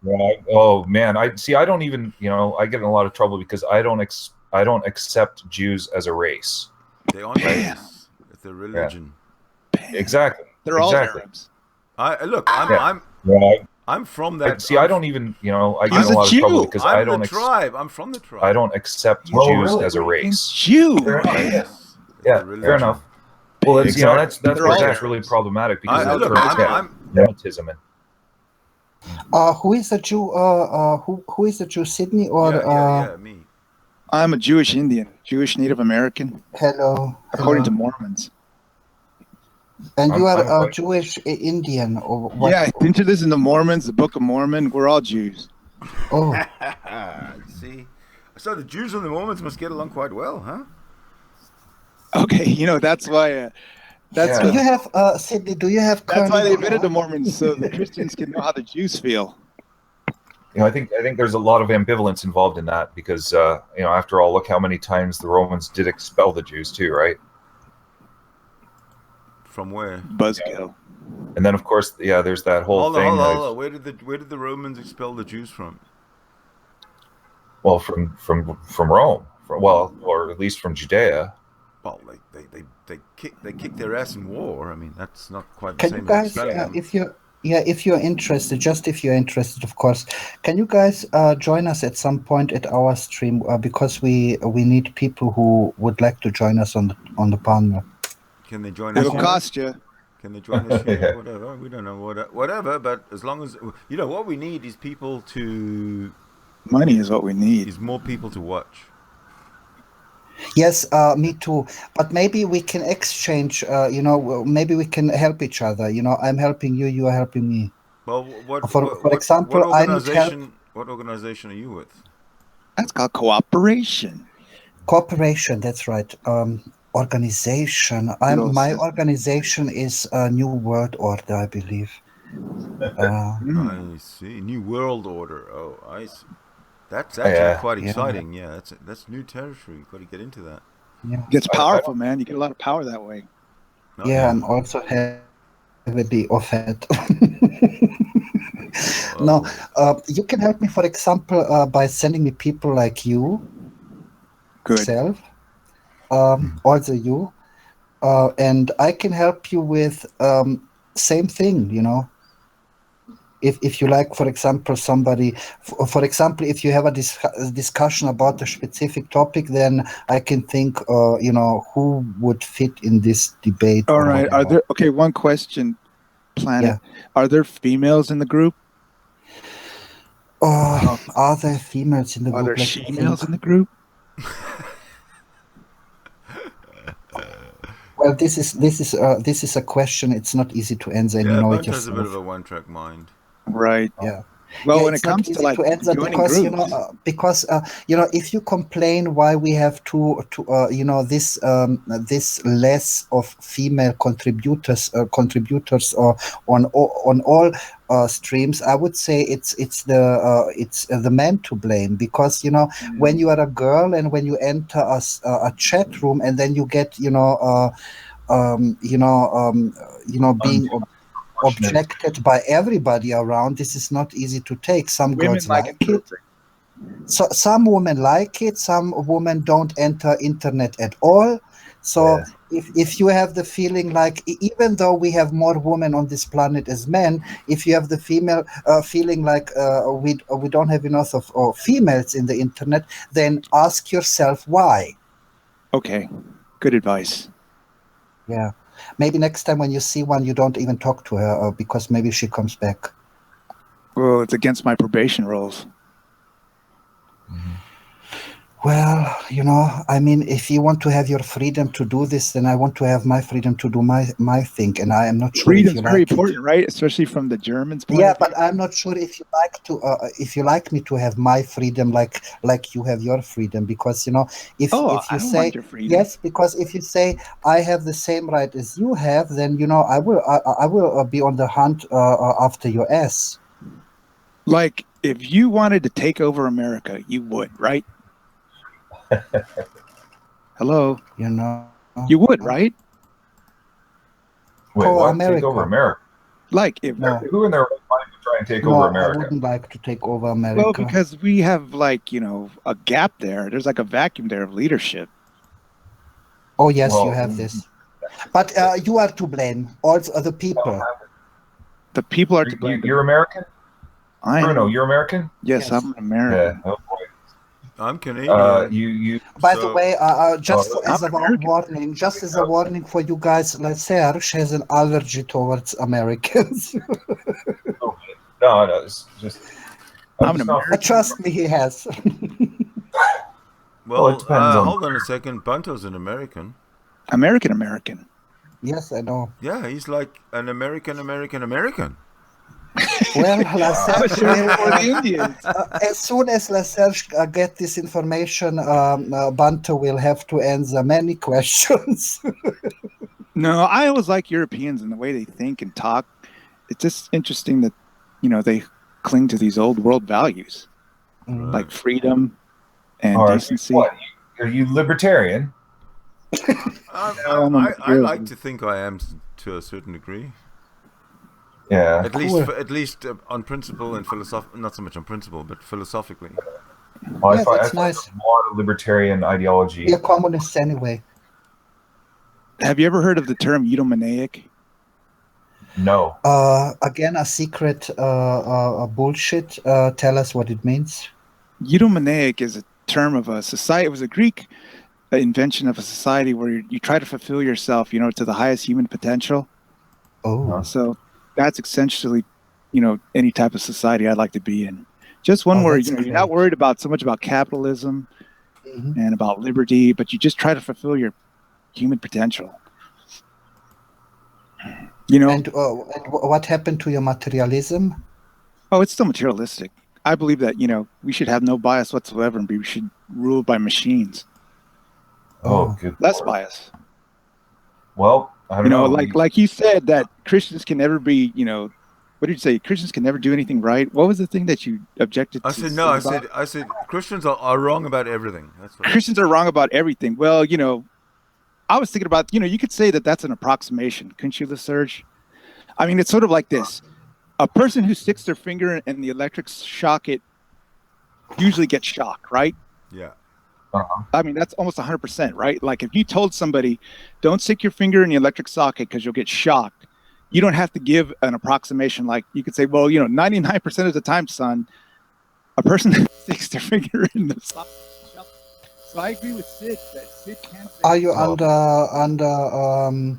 Right. Oh man, I see. I don't even, I get in a lot of trouble because I don't accept Jews as a race. They aren't a Right? race. It's a Yeah. religion. Exactly. They're all Exactly. Arabs. I look. Yeah. Right. I'm from that. See, I don't even, I get He's in a a lot of trouble Jew. because I'm the tribe. I'm from the tribe. I don't accept Oh, Jews really? as a race. Jew. Yes. It's Yeah, a religion. fair enough. Well, that's that's They're where all that's really Arabs. problematic because Look, of Semitism and Who is the Jew? Who is the Jew? Sydney or? Yeah, me. I'm a Jewish Indian, Jewish Native American, Hello. according to Mormons. And you I'm are a Jewish Indian or what? Yeah, didn't you listen to Mormons, the Book of Mormon? We're all Jews. Oh, See, so the Jews and the Mormons must get along quite well, huh? Okay, that's why. That's do what, you have Sydney? Do you have? that's why they curly admitted the hair? Mormons, so the Christians can know how the Jews feel. I think there's a lot of ambivalence involved in that because after all, look how many times the Romans did expel the Jews too, right? From where? Buzzkill. And then of course, there's that whole Hold thing. on. Where did the Romans expel the Jews from? Well, from Rome, or at least from Judea. Well, they kicked their ass in war. I mean, that's not quite the Can you same as guys, expelling them. if you're interested, just if you're interested, of course, can you guys join us at some point at our stream because we need people who would like to join us on the panel. Can they join us? It'll cost you. Can they join us here? Whatever. We don't know whatever. But as long as what we need is people to. Money is what we need. Is more people to watch. Yes, me too. But maybe we can exchange. Maybe we can help each other. I'm helping you. You are helping me. Well, for example, what organization? What organization are you with? That's called cooperation. Cooperation. That's right. Organization. My organization is New World Order, I believe. I see. New World Order. Oh, I see. That's actually quite exciting. Yeah, that's new territory. You've got to get into that. Yeah. It gets powerful, man. You get a lot of power that way. I'm also heavily offended. No, you can help me, for example, by sending me people like you. Good. Self. Also you. And I can help you with same thing, If you like, for example, somebody, for example, if you have a discussion about a specific topic, then I can think, who would fit in this debate. All right. One question, Planet. Yeah. Are there females in the group? Are there females in the group? Are there females in the group? Well, this is a question. It's not easy to answer. And Bunto has a bit of a one-track mind. Right. Yeah. Well, when it comes to like joining groups, because if you complain why we have this less of female contributors on all streams, I would say it's the men to blame because when you are a girl and when you enter a chat room and then you get being objected by everybody around, this is not easy to take. Some girls like it. So some women like it, some women don't enter internet at all. So if you have the feeling like, even though we have more women on this planet as men, if you have the female feeling like we don't have enough of females in the internet, then ask yourself why. Okay, good advice. Yeah. Maybe next time when you see one, you don't even talk to her because maybe she comes back. Well, it's against my probation rules. Mm-hmm. Well, I mean, if you want to have your freedom to do this, then I want to have my freedom to do my thing, and I am not sure. Freedom's very important, right? Especially from the Germans' point of view. But I'm not sure if you like to, if you like me to have my freedom, like you have your freedom, because if you say yes, because if you say I have the same right as you have, then I will be on the hunt after your ass. Like if you wanted to take over America, you would, right? Hello. You would, right? Wait, what? Take over America? Like if who in their right mind would try try and take No, over I America? wouldn't like to take over America. Well, because we have like, a gap there. There's like a vacuum there of leadership. Oh, yes, Well, you have this. But you are to blame. Also, the people. The people are to blame. You're American? I am. Bruno, you're American? Yes, Yes. I'm an American. Yeah. Oh boy. I'm Canadian. You. By the So- way, just Oh, as a warning for you guys, Serge has an allergy towards Americans. No, it's just. I'm an just not- American. Trust me, he has. Well, it depends on- hold on a second. Bunto's an American. American. Yes, I know. Yeah, he's like an American. Well, La Serge Sure will, for the Indians. as soon as La Serge get this information, Bunto will have to answer many questions. No, I always like Europeans and the way they think and talk. It's just interesting that, they cling to these old world values like freedom and Or, decency. what? Are you libertarian? I like to think I am to a certain degree. Yeah. At least on principle and not so much on principle, but philosophically. Well, Yes, I that's find nice. a lot of libertarian ideology. We're communists anyway. Have you ever heard of the term eudaimonic? No. Again, a secret bullshit. Tell us what it means. Eudaimonic is a term of a society. It was a Greek invention of a society where you try to fulfill yourself, to the highest human potential. Oh, So that's essentially, any type of society I'd like to be in. Just one Oh, where that's you're not great. worried about so much about capitalism Mhm. and about liberty, but you just try to fulfill your human potential. And what happened to your materialism? Oh, it's still materialistic. I believe that, we should have no bias whatsoever and we should rule by machines. Oh, good. Less Lord. bias. Well, I don't know. Like you said that Christians can never be, what did you say? Christians can never do anything right. What was the thing that you objected to? I said Christians are wrong about everything. That's what Christians are wrong about everything. Well, I was thinking about, you could say that that's an approximation. Couldn't you, Serge? I mean, it's sort of like this. A person who sticks their finger in the electric socket usually gets shocked, right? Yeah. I mean, that's almost 100%, right? Like if you told somebody, don't stick your finger in the electric socket because you'll get shocked, you don't have to give an approximation. Like you could say, well, 99% of the time, son, a person that sticks their finger in the socket. So I agree with Sid that Sid can't say. Are you under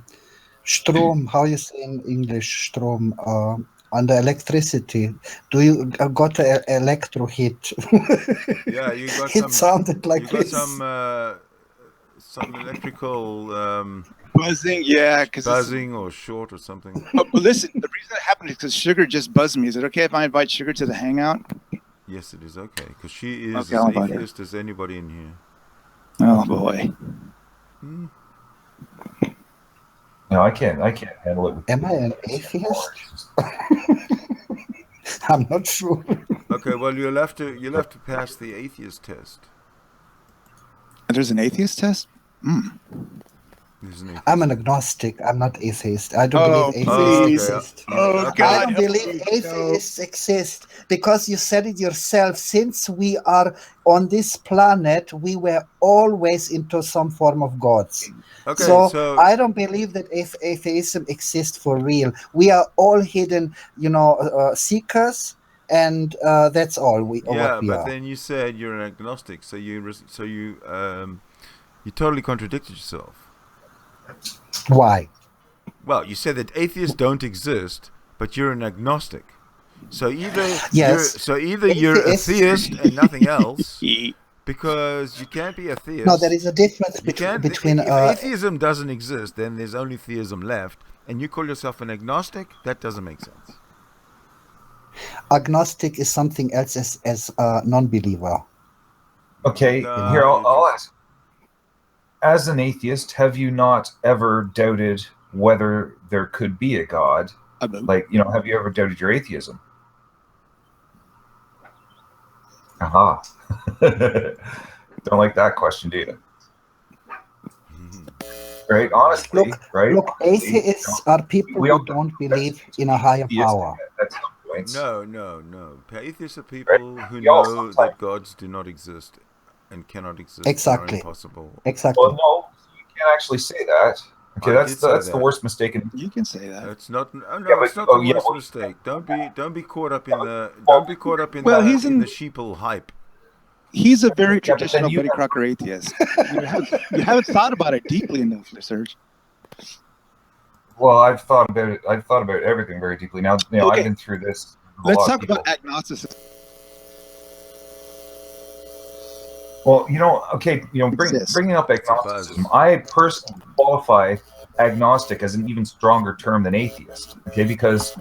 Strom? How you say in English? Strom. Under electricity. Do you got an electro hit? Yeah, you got It sounded like you got this. some electrical Buzzing, yeah. buzzing or short or something. But listen, the reason that happened is because Sugar just buzzed me. Is it okay if I invite Sugar to the hangout? Yes, it is okay because she is Okay, I'll as invite her. atheist as anybody in here. Oh boy. No, I can't handle it. Am I an atheist? I'm not sure. Okay, well you'll have to pass the atheist test. There's an atheist test? There's an atheist. I'm an agnostic. I'm not atheist. I don't Oh, believe please. atheists exist. Oh, Okay. I God. don't believe atheists exist because you said it yourself. Since we are on this planet, we were always into some form of gods. Okay, So I don't believe that atheism exists for real. We are all hidden, seekers, and that's all what we are. Then you said you're an agnostic, so you totally contradicted yourself. Why? Well, you said that atheists don't exist, but you're an agnostic. So either Yes. you're a Atheists- theist and nothing else, because you can't be a theist. No, there is a difference You can't, between. if atheism doesn't exist, then there's only theism left, and you call yourself an agnostic. That doesn't make sense. Agnostic is something else as a non-believer. Okay, No, here I'll you ask. As an atheist, have you not ever doubted whether there could be a God? Like, have you ever doubted your atheism? Aha. Don't like that question, do you? Right? Honestly, right? Look, atheists are people We who all- don't believe in a higher Yes, power. that's not points. No. Atheists are people who know that gods do not exist and cannot exist. Exactly. Impossible. Exactly. Well, no, you can't actually say that. Okay, that's the worst mistake. You can say that. It's not. Oh no, it's not the worst mistake. Don't be caught up in the. Don't be caught up in Well, the he's in the sheeple hype. He's a very traditional Buddy Crocker atheist. You haven't thought about it deeply enough, Serge. Well, I've thought about it. I've thought about everything very deeply. Now, Okay. I've been through this. Let's talk about agnosticism. Well, bringing up agnosticism, I personally qualify agnostic as an even stronger term than atheist. Okay, because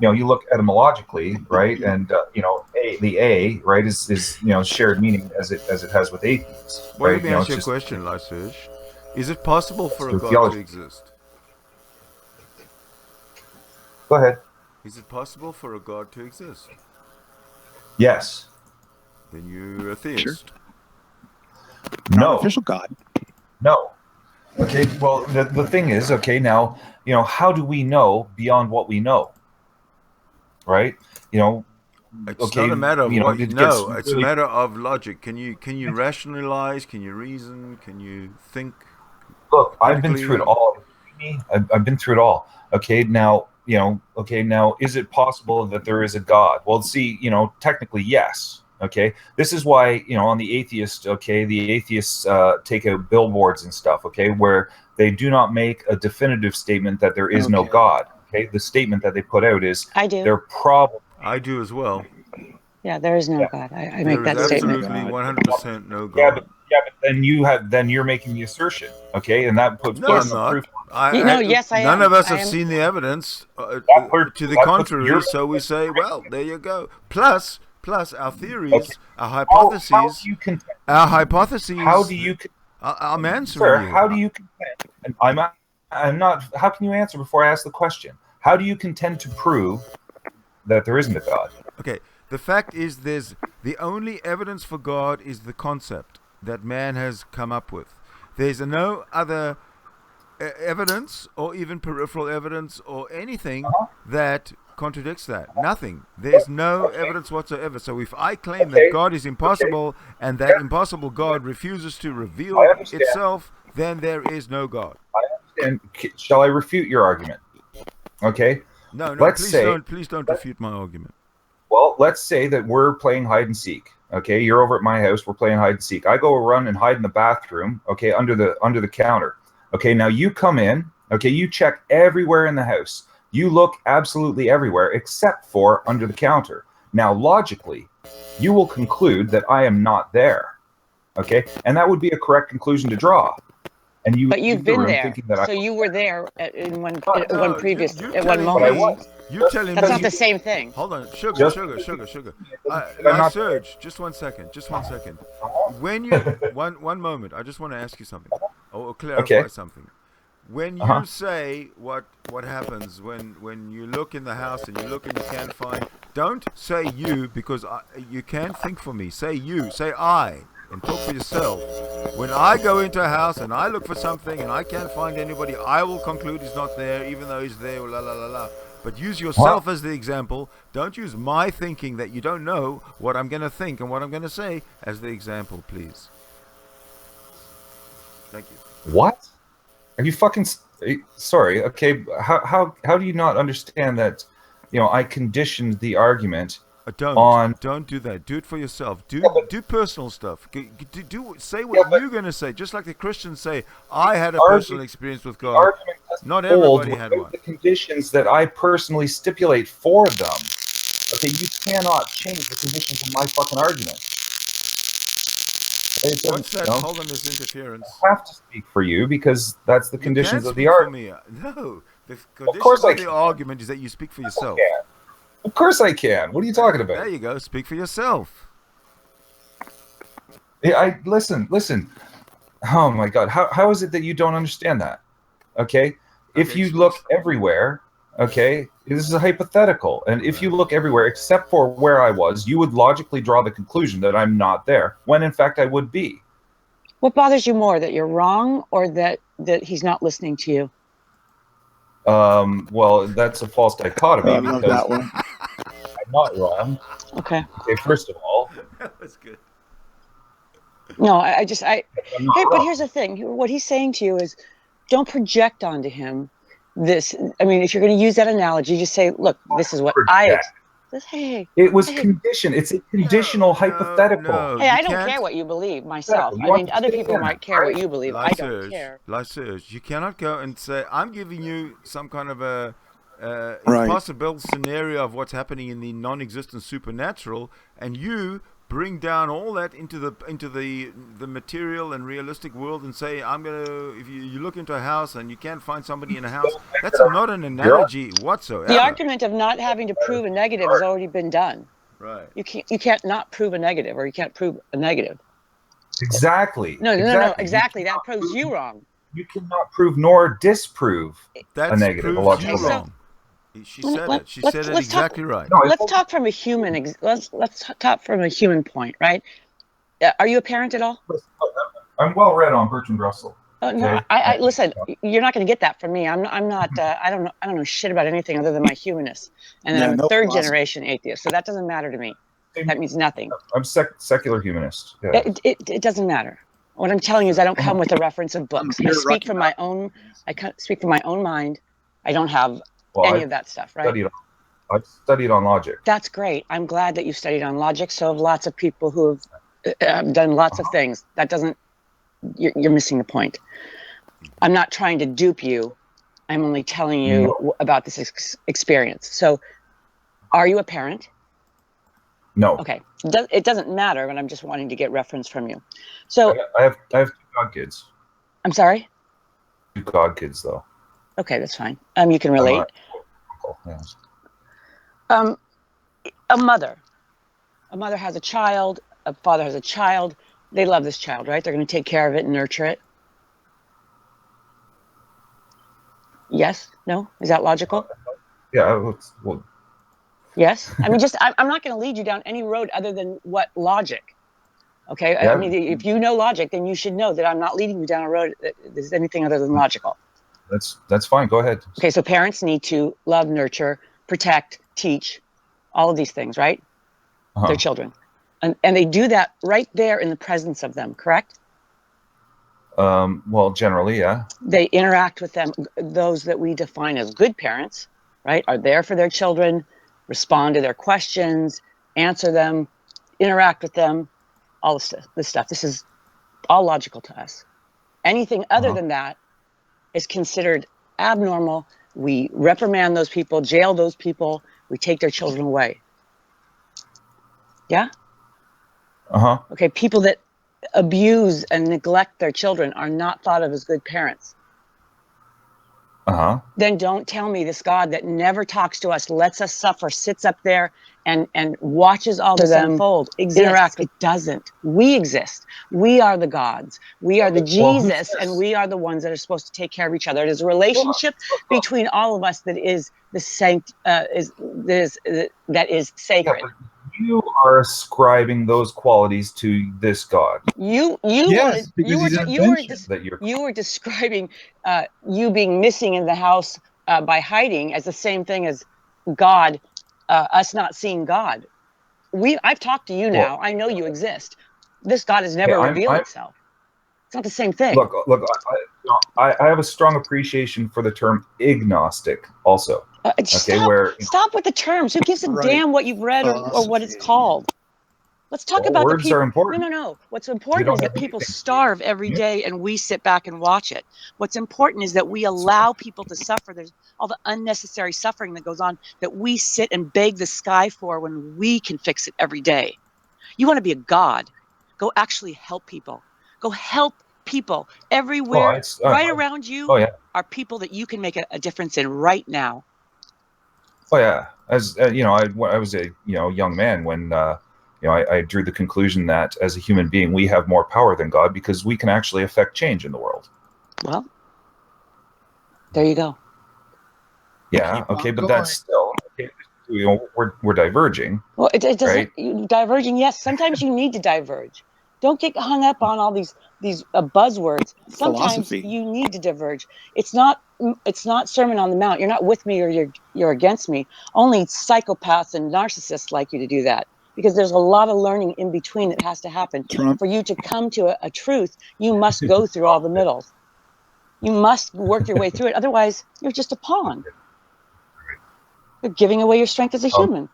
you look etymologically, right, and the A, right, is shared meaning as it has with atheists. Well, right? let me ask you a question, Serge. Is it possible for a God to exist? Go ahead. Is it possible for a God to exist? Yes. Then you're a theist. Sure. No. Official God. No. Okay. Well, the thing is, okay, now, how do we know beyond what we know? Right? It's not a matter of what you know. It's a matter of logic. Can you rationalize? Can you reason? Can you think? Look, I've been through it all. I've been through it all. Okay. Now, is it possible that there is a God? Well, see, technically, yes. Okay, this is why on the atheists, the atheists take out billboards and stuff. Okay, where they do not make a definitive statement that there is no God. Okay, the statement that they put out is I do. Their problem. I do as well. Yeah, there is no God. I make that statement. Absolutely, 100% no God. Yeah, but then you're making the assertion. Okay, and that puts I'm not. proof. Yes, I am. None of us have seen the evidence to the contrary, so we say, well, there you go. Plus our theories, our hypotheses, How do you? I'm answering sir, you. How do you contend? And I'm not. How can you answer before I ask the question? How do you contend to prove that there isn't a God? Okay. The fact is, the only evidence for God is the concept that man has come up with. There's no other evidence, or even peripheral evidence, or anything that contradicts that. Nothing. There's no evidence whatsoever. So if I claim that God is impossible, and that impossible God refuses to reveal itself, then there is no God. I understand. Shall I refute your argument? Okay. No. Please don't refute my argument. Well, let's say that we're playing hide and seek. Okay, you're over at my house. We're playing hide and seek. I go run and hide in the bathroom. Okay, under the counter. Okay, now you come in. Okay, you check everywhere in the house. You look absolutely everywhere except for under the counter. Now, logically, you will conclude that I am not there. Okay, and that would be a correct conclusion to draw. And but you've been there, so you were there at one moment. You're telling that's me not the same thing. Hold on, sugar. Serge, just one second. When you one moment, I just want to ask you something, or clarify something. When you say what happens when you look in the house and you look and you can't find, don't say you, because you can't think for me. Say you, say I, and talk for yourself. When I go into a house and I look for something and I can't find anybody, I will conclude he's not there, even though he's there. La la la la. But use yourself as the example. Don't use my thinking that you don't know what I'm going to think and what I'm going to say as the example, please. Thank you. What? Are you fucking sorry? Okay, how do you not understand that? I conditioned the argument. Don't do that. Do it for yourself. Do personal stuff. Say what you're going to say. Just like the Christians say, I had a personal experience with God. Not everybody had one. The conditions that I personally stipulate for them. Okay, you cannot change the conditions of my fucking argument. What's that? Hold on, there's interference. I have to speak for you because that's the conditions of the argument. No, the conditions of the argument is that you speak for yourself. Of course I can. What are you talking about? There you go. Speak for yourself. Yeah, listen. Oh my God, how is it that you don't understand that? Okay, if you look everywhere, okay, this is a hypothetical, and if you look everywhere except for where I was, you would logically draw the conclusion that I'm not there, when in fact I would be. What bothers you more, that you're wrong or that he's not listening to you? Well, that's a false dichotomy. I love that one. not wrong. Okay. Okay, first of all, That was good. No, I'm not but wrong. here's the thing. What he's saying to you is, don't project onto him this. I mean, if you're going to use that analogy, just say, look, this is what Project. hey, It was hey, conditioned. It's a conditional hypothetical. No, hey, you I don't can't. care what you believe myself. You I mean, other understand people that, might care what right? you believe. I don't care. Lyserge, you cannot go and say, I'm giving you some kind of a Right. impossible scenario of what's happening in the non-existent supernatural, and you bring down all that into the material and realistic world and say, I'm gonna, if you look into a house and you can't find somebody in a house, that's not an analogy whatsoever. The argument of not having to prove a negative has already been done. Right. You can't not prove a negative, or you can't prove a negative. Exactly. No, Exactly. that proves you wrong. You cannot prove nor disprove That a negative, a proves logical you wrong. She said it. She said it exactly right. No, Let's talk from a human. Let's talk from a human point, right? Are you a parent at all? I'm well read on Bertrand Russell. No, Okay? I listen. You're not going to get that from me. I'm not. I don't know shit about anything other than my humanness, and then I'm a third generation atheist. So that doesn't matter to me. That means nothing. I'm secular humanist. Yeah. It doesn't matter. What I'm telling you is I don't come with a reference of books. I speak from my own. I speak from my own mind. I don't have any of that stuff, right? I've studied on logic. That's great. I'm glad that you studied on logic. So have lots of people who have done lots of things. That doesn't. You're missing the point. I'm not trying to dupe you. I'm only telling you about this experience. So, are you a parent? No. Okay. It doesn't matter, but I'm just wanting to get reference from you. So I have 2 godkids. I'm sorry? 2 godkids, though. Okay, that's fine. You can relate. Yes. A mother has a child. A father has a child. They love this child, right? They're going to take care of it and nurture it. Yes? No? Is that logical? Yeah. Well, yes. I mean, I'm not going to lead you down any road other than what logic. Okay. Yeah. I mean, if you know logic, then you should know that I'm not leading you down a road that is anything other than logical. That's fine. Go ahead. Okay. So parents need to love, nurture, protect, teach, all of these things, right? Their children. And they do that right there in the presence of them, correct? Well, generally, yeah. They interact with them. Those that we define as good parents, right, are there for their children, respond to their questions, answer them, interact with them, all this stuff. This is all logical to us. Anything other than that is considered abnormal. We reprimand those people, jail those people, we take their children away. Yeah? Okay, people that abuse and neglect their children are not thought of as good parents. Then don't tell me this God that never talks to us, lets us suffer, sits up there and watches all this unfold, interact. It doesn't. We exist. We are the gods. We are the Jesus, and we are the ones that are supposed to take care of each other. It is a relationship between all of us that is that is sacred. Yeah, you are ascribing those qualities to this God. You were describing you being missing in the house by hiding as the same thing as God, us not seeing God. I've talked to you now. I know you exist. This God has never revealed itself. It's not the same thing. Look. I have a strong appreciation for the term agnostic, also. Stop with the terms. Who gives a damn what you've read or what it's called? Let's talk about words the people. are important. No. What's important is that people starve every day and we sit back and watch it. What's important is that we allow people to suffer. There's all the unnecessary suffering that goes on that we sit and beg the sky for when we can fix it every day. You want to be a god? Go actually help people. Go help people everywhere. Right around you are people that you can make a difference in right now. Oh yeah, as you know, I was a young man when I drew the conclusion that as a human being we have more power than God because we can actually affect change in the world. Well, there you go. Yeah. Okay, but that's still we're diverging. Well, it doesn't. Right? Diverging, yes. Sometimes you need to diverge. Don't get hung up on all these buzzwords. Sometimes Philosophy. you need to diverge. It's not Sermon on the Mount. You're not with me or you're against me. Only psychopaths and narcissists like you to do that, because there's a lot of learning in between that has to happen. For you to come to a truth, you must go through all the middles. You must work your way through it. Otherwise, you're just a pawn. You're giving away your strength as a human.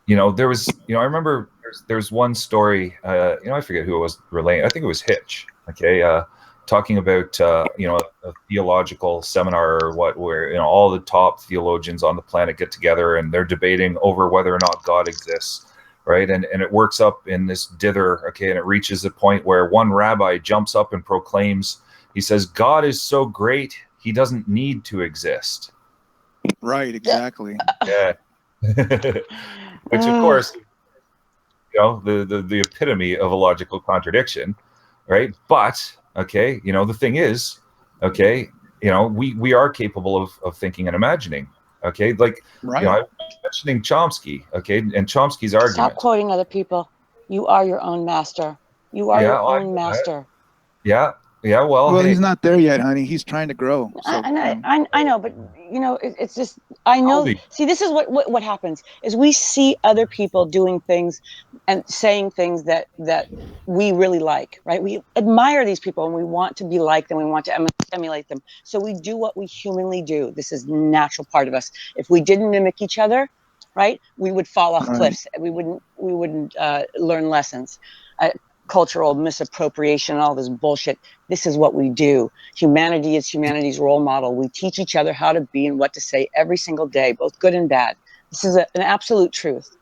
There was, I remember there's one story, I forget who it was relaying. I think it was Hitch. Okay. Talking about, a theological seminar or where, all the top theologians on the planet get together and they're debating over whether or not God exists. Right. And it works up in this dither. Okay. And it reaches a point where one rabbi jumps up and proclaims, he says, God is so great, he doesn't need to exist. Right. Exactly. Yeah. Which, of course, the epitome of a logical contradiction, right? But, okay, the thing is, okay, we are capable of thinking and imagining, okay? Like, right. I was mentioning Chomsky, okay, and Chomsky's argument. Stop quoting other people. You are your own master. You are your own master. Yeah. Yeah, well, he's not there yet, honey. He's trying to grow. So, I know, but it's just, I know. See, this is what happens is we see other people doing things and saying things that we really like, right? We admire these people and we want to be like them. We want to emulate them. So we do what we humanly do. This is a natural part of us. If we didn't mimic each other, right, we would fall off cliffs. We wouldn't learn lessons. Cultural misappropriation, all this bullshit. This is what we do. Humanity is humanity's role model. We teach each other how to be and what to say every single day, both good and bad. This is an absolute truth.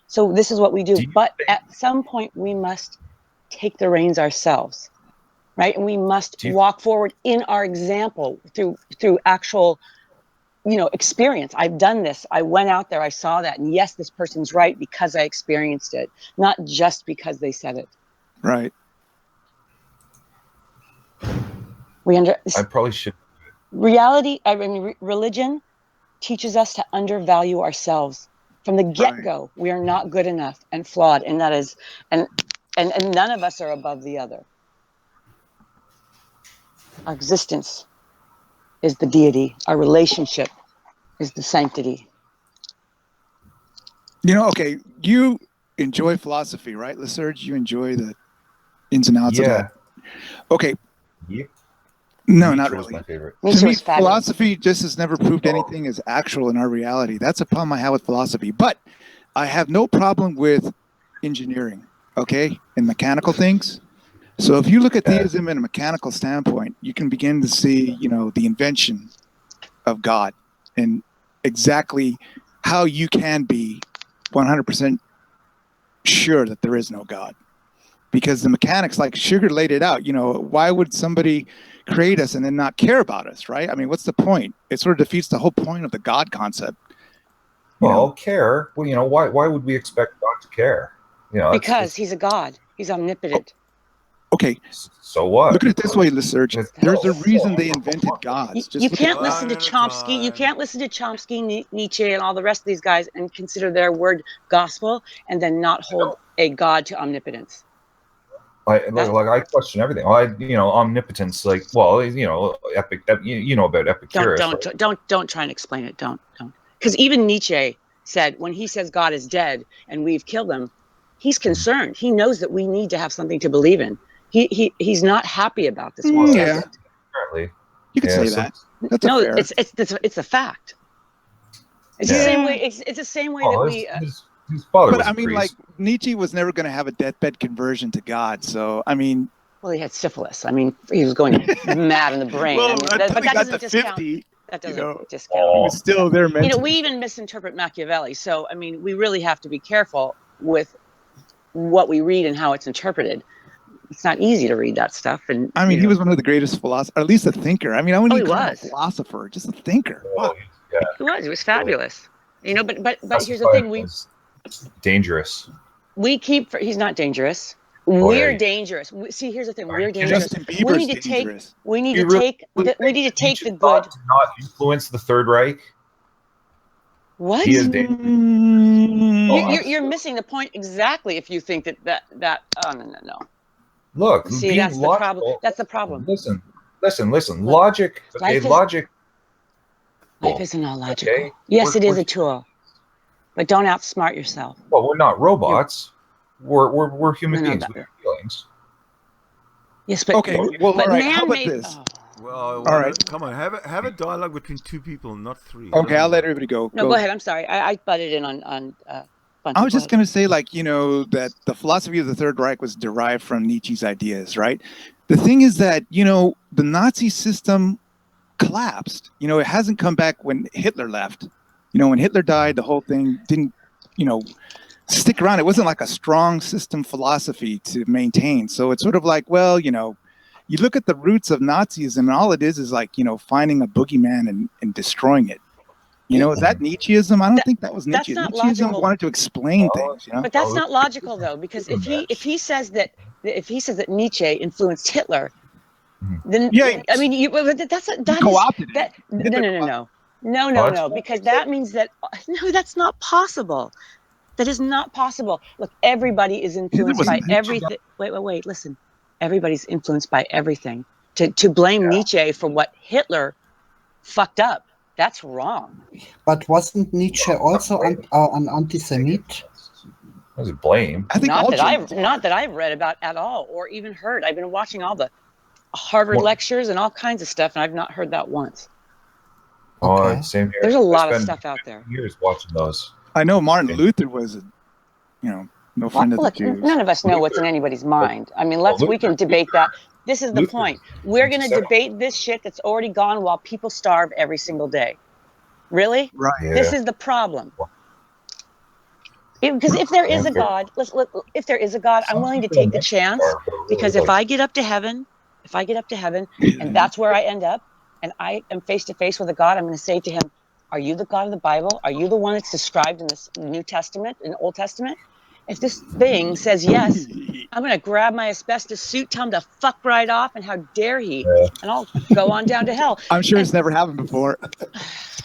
So this is what we do. But at some point, we must take the reins ourselves, right? And we must walk forward in our example through actual, experience. I've done this. I went out there. I saw that. And yes, this person's right because I experienced it, not just because they said it. Right. I probably should. Religion teaches us to undervalue ourselves from the get-go. Right. We are not good enough and flawed, and that is, and none of us are above the other. Our existence is the deity. Our relationship is the sanctity. Okay, you enjoy philosophy, right, Lyserge? You enjoy the ins and outs of that. Okay. Yep. No, not really. My favorite. To me, philosophy just has never proved anything as actual in our reality. That's a problem I have with philosophy. But I have no problem with engineering, okay, and mechanical things. So if you look at theism in a mechanical standpoint, you can begin to see, the invention of God and exactly how you can be 100% sure that there is no God. Because the mechanics, like Sugar laid it out, why would somebody create us and then not care about us, right? I mean, what's the point? It sort of defeats the whole point of the God concept. Care. Well, why would we expect God to care? Because he's a God. He's omnipotent. Okay. So what? Look at it this way, Lyserge. There's a reason they invented gods. You can't listen to Chomsky. You can't listen to Chomsky, Nietzsche, and all the rest of these guys and consider their word gospel and then not hold a God to omnipotence. I question everything. Omnipotence, epic. About Epicurus. Don't try and explain it. Don't. Because even Nietzsche said when he says God is dead and we've killed him, he's concerned. He knows that we need to have something to believe in. He's not happy about this. Yeah. Apparently, you could say that. That's fair. It's a fact. It's the same way. It's the same way that we. His father but I mean, like Nietzsche was never going to have a deathbed conversion to God. So I mean, well, he had syphilis. I mean, he was going mad in the brain. Well, but that doesn't discount. 50, that doesn't discount. He was still there mentally. We even misinterpret Machiavelli. So I mean, we really have to be careful with what we read and how it's interpreted. It's not easy to read that stuff. And I mean, he was one of the greatest philosophers, or at least a thinker. I mean, I wouldn't even call him a philosopher, just a thinker. He was fabulous. But here's the thing: dangerous. He's not dangerous. We're dangerous. See, here's the thing: we're dangerous. Justin Bieber's dangerous. We need to take the good. Not influence the Third Reich. What? He is dangerous. You're missing the point exactly if you think that oh no. Look, See, being that's logical, the problem. That's the problem. Listen. Look, Logic. Okay, life isn't all logical. Okay? Yes, it is a tool, but don't outsmart yourself. Well, we're not robots. We're human beings. We have feelings. Yes, but okay. Well, but all right. How about man-made. this? Well, All right. come on, have a dialogue between two people, not three. Okay, I'll let everybody go. No, go ahead. I'm sorry. I butted in on. Bunto. I was just going to say, like, that the philosophy of the Third Reich was derived from Nietzsche's ideas, right? The thing is that, the Nazi system collapsed. It hasn't come back when Hitler left. When Hitler died, the whole thing didn't, stick around. It wasn't like a strong system philosophy to maintain. So it's sort of like, well, you look at the roots of Nazism, and all it is like, finding a boogeyman and destroying it. Is that Nietzscheism? I don't think that was Nietzscheism. Not Nietzscheism logical. wanted to explain things. But that's not logical, though, because if he says that Nietzsche influenced Hitler, then I mean, no, because that means that that's not possible. That is not possible. Look, everybody is influenced by everything. Wait, listen. Everybody's influenced by everything. To blame Nietzsche for what Hitler fucked up, that's wrong. But wasn't Nietzsche also an anti-Semite? What was blame? I think not that I've read about at all or even heard. I've been watching all the Harvard lectures and all kinds of stuff, and I've not heard that once. Oh, same here. There's a lot of stuff out there. Years watching those. I know Martin Luther was no friend of the Jews. None of us know what's in anybody's mind. I mean, we can debate that. This is the point. We're going to debate this shit that's already gone while people starve every single day. Really? Right. Yeah. This is the problem. Because if there is a God, if there is a God, I'm willing to take the chance. Because if I get up to heaven, and that's where I end up, and I am face to face with a God, I'm going to say to him, "Are you the God of the Bible? Are you the one that's described in this New Testament, in the Old Testament?" If this thing says yes, I'm going to grab my asbestos suit, tell him to fuck right off, and how dare he, and I'll go on down to hell. I'm sure it's never happened before.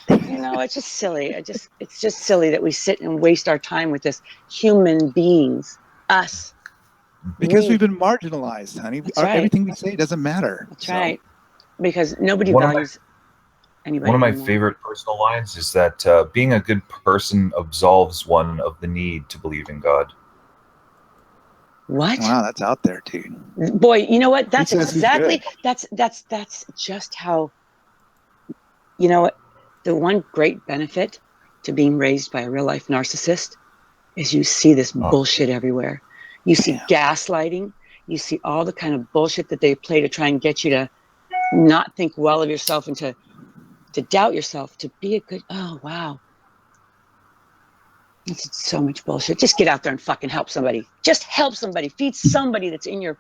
It's just silly. It's just silly that we sit and waste our time with this human beings, us. Because we've been marginalized, honey. Right. Everything we say doesn't matter. That's right. Because nobody values anybody. One of my favorite personal lines is that being a good person absolves one of the need to believe in God. What? Wow, that's out there, dude. Boy, you know what? That's exactly that's just how. You know what? The one great benefit to being raised by a real life narcissist is you see this bullshit everywhere. You see gaslighting. You see all the kind of bullshit that they play to try and get you to not think well of yourself and to doubt yourself, to be a good. Oh wow. That's so much bullshit. Just get out there and fucking help somebody. Just help somebody. Feed somebody that's in your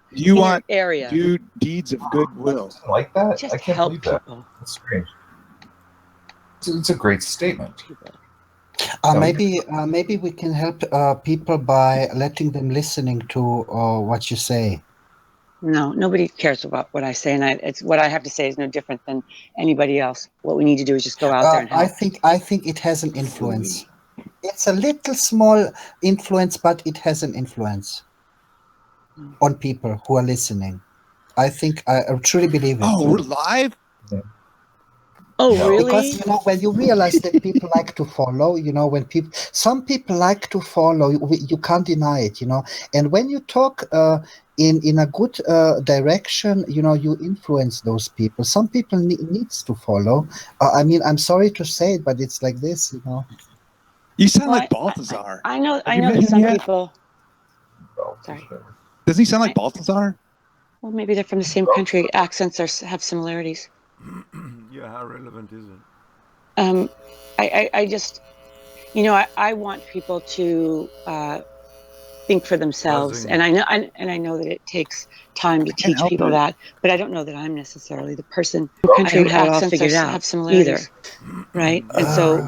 area. Do deeds of goodwill. Like that? Just I can't help believe that. people. That's strange. It's a great statement. Maybe we can help people by letting them listening to what you say. No, nobody cares about what I say, and it's what I have to say is no different than anybody else. What we need to do is just go out there and help. I think it has an influence. It's a little small influence, but it has an influence on people who are listening. I truly believe it. Oh, we're live? Yeah. Oh, really? Because when you realize that people like to follow, some people like to follow. You can't deny it, And when you talk in a good direction, you influence those people. Some people needs to follow. I'm sorry to say it, but it's like this, You sound like Balthazar. I know that some people. Sorry. Doesn't he sound like Balthazar? Well, maybe they're from the same country. Accents have similarities. Yeah, how relevant is it? I just, I want people to think for themselves, and I know that it takes time to teach people that, but I don't know that I'm necessarily the person who country had it all figured out have similarities, right? And so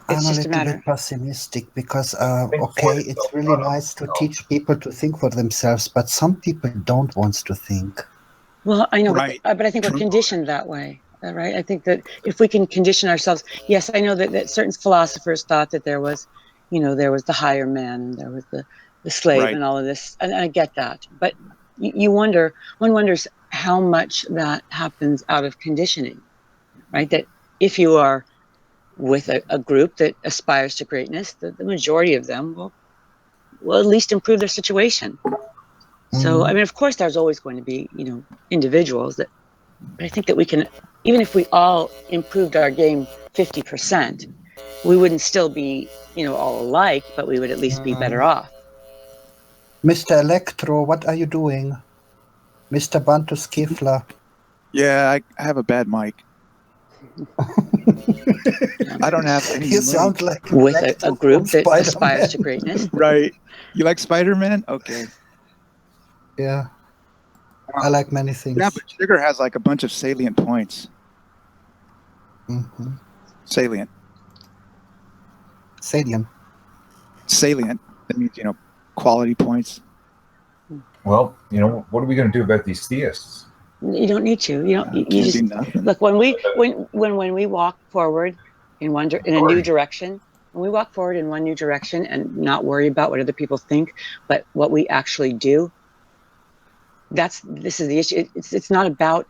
it's just a matter. I'm a little bit pessimistic because it's really nice to teach people to think for themselves, but some people don't want to think. Well, I know, right. but I think we're conditioned that way. right? I think that if we can condition ourselves, yes, I know that certain philosophers thought that there was, there was the higher man and there was the slave Right. and all of this, and I get that. But one wonders how much that happens out of conditioning, right? That if you are with a group that aspires to greatness, the majority of them will at least improve their situation. So, I mean, of course, there's always going to be, individuals but I think that we can, even if we all improved our game 50%, we wouldn't still be, all alike, but we would at least be better off. Mr. Electro, what are you doing? Mr. Bunto Skiffler. Yeah, I have a bad mic. I don't have any You sound like with a group that Spider-Man. aspires to greatness. Right. You like Spider-Man? Okay. Yeah. I like many things. Yeah, but sugar has like a bunch of salient points. Mm-hmm. Salient. Salient. That means, quality points. Well, what are we going to do about these theists? You don't need to. You Can't just do nothing. look when we walk forward in a new direction. When we walk forward in one new direction and not worry about what other people think, but what we actually do. This is the issue. It's not about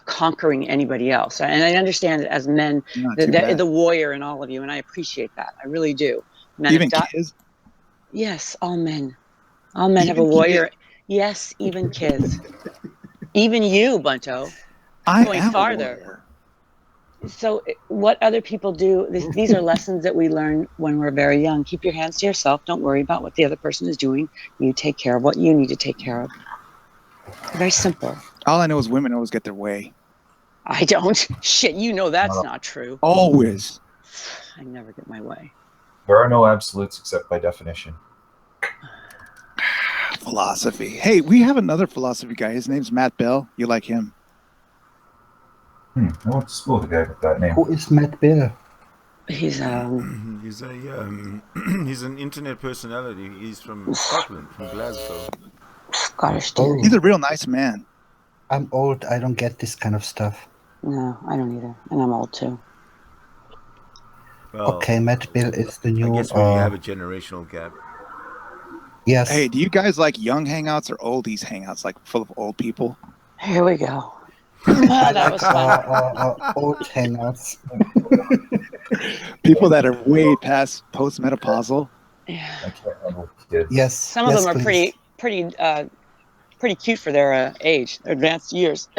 conquering anybody else. And I understand that as men, the warrior in all of you, and I appreciate that. I really do. Men even kids? Yes, all men. All men have a warrior. Kids? Yes, even kids. Even you, Bunto. Going farther. So what other people do, these are lessons that we learn when we're very young. Keep your hands to yourself. Don't worry about what the other person is doing. You take care of what you need to take care of. Very simple. All I know is women always get their way. I don't. Shit, that's not true. Always. I never get my way. There are no absolutes except by definition. Philosophy. Hey, we have another philosophy guy. His name's Matt Bell. You like him? I went to school with a guy with that name. Who is Matt Bell? He's he's an internet personality. He's from Scotland, from Glasgow. Scottish dude. He's a real nice man. I'm old. I don't get this kind of stuff. No, I don't either. And I'm old too. Well, okay, Matt Bell is the new... I guess we have a generational gap. Yes. Hey, do you guys like young hangouts or oldies hangouts, like full of old people? Here we go. That was fun. Old hangouts. People that are way past postmenopausal. Yeah. I can't remember kids. Yes. Some of them are pretty cute for their age, their advanced years.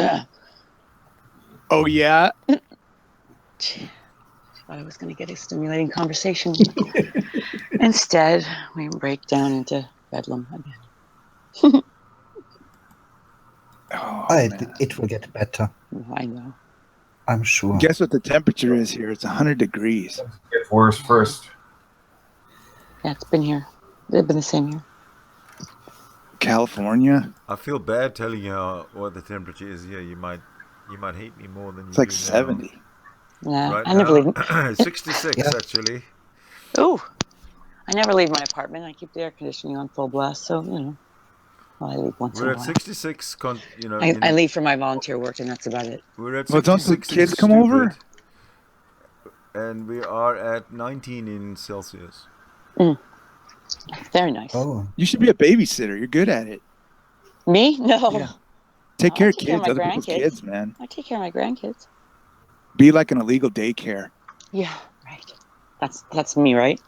Oh yeah. Thought I was going to get a stimulating conversation. Instead, we break down into bedlam again. It will get better. I know. I'm sure. Guess what the temperature is here? It's 100 degrees. It gets worse first. Yeah, it's been here. It's been the same here. California. I feel bad telling you what the temperature is here. You might hate me more than you It's like do 70. Yeah, right I never leave. 66 actually. Ooh, I never leave my apartment. I keep the air conditioning on full blast, so well, I leave once in a while. We're at 66. I leave for my volunteer work, and that's about it. We're at 66. Well, don't the kids come over? And we are at 19 in Celsius. Very nice. Oh, you should be a babysitter. You're good at it. Me? No. Yeah. Take care of kids, my other people's grandkids. kids, man. I take care of my grandkids. Be like an illegal daycare. Yeah, right. That's me, right?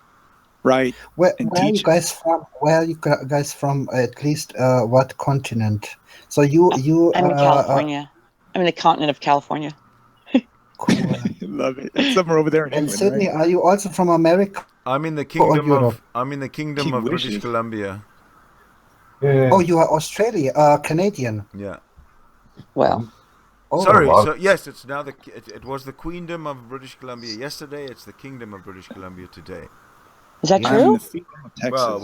Right. Where are you guys from? Where are you guys from? At least what continent? So you I'm in California. I'm in the continent of California. Cool. Love it. It's somewhere over there in England, Sydney, right? are you also from America? I'm in the kingdom Europe? of British Columbia. Oh, you are Australia, Canadian. Yeah. Well. Oh, sorry. wow. So yes, it's now it was the Queendom of British Columbia yesterday. It's the Kingdom of British Columbia today. Is that I'm in true? the Field of Texas. Well,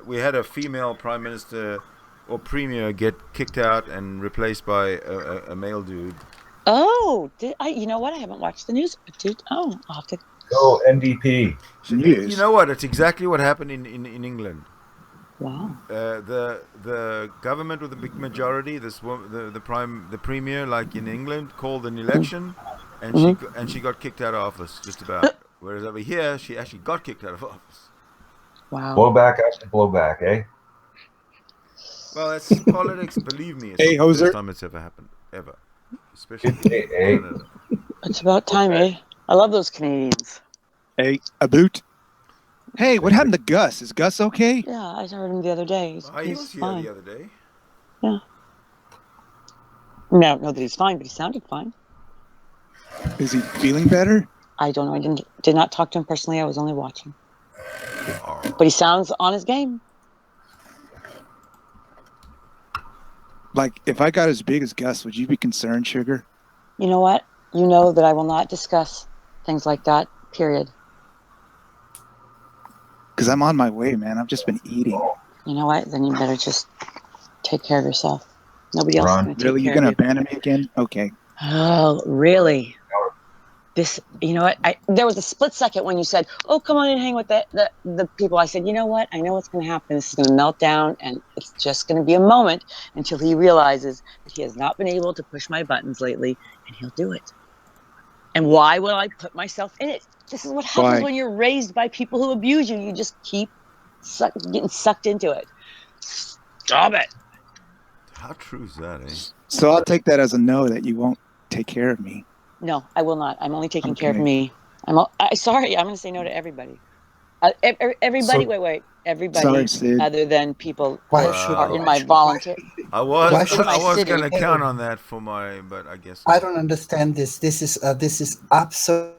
we had a female prime minister or premier get kicked out and replaced by a male dude. Oh, you know what? I haven't watched the news, dude. Oh, I'll have to. Go NDP. You know what? It's exactly what happened in England. Wow. The government with a big majority, the premier, like in England, called an election, and she got kicked out of office just about. Whereas over here, she actually got kicked out of office. Wow. Blowback after blowback, eh? Well, it's politics. Believe me, it's Hey, not the hoser. first time it's ever happened, ever. Especially in Canada. It's about time, eh? I love those Canadians. Hey, a boot. Hey, what happened to Gus? Is Gus okay? Yeah, I heard him the other day. He was here fine. the other day. Yeah. No, that he's fine, but he sounded fine. Is he feeling better? I don't know. I did not talk to him personally. I was only watching. But he sounds on his game. Like, if I got as big as Gus, would you be concerned, Sugar? You know what? You know that I will not discuss things like that, period. Because I'm on my way, man. I've just been eating. You know what? Then you better just take care of yourself. Nobody else is going to take care of you. Really? You're going to abandon me again? Okay. Oh, really? You know what? There was a split second when you said, "Oh, come on and hang with the people." I said, "You know what? I know what's going to happen. This is going to melt down, and it's just going to be a moment until he realizes that he has not been able to push my buttons lately, and he'll do it." And why will I put myself in it? This is what happens when you're raised by people who abuse you. You just keep getting sucked into it. Stop it. How true is that, eh? So I'll take that as a no, that you won't take care of me. No, I will not. I'm only taking care of me. Sorry, I'm going to say no to everybody. Everybody, wait. Everybody, sorry, other than people Why who are in my volunteer. I was going to count on that for but I guess I don't understand this. This is absolute.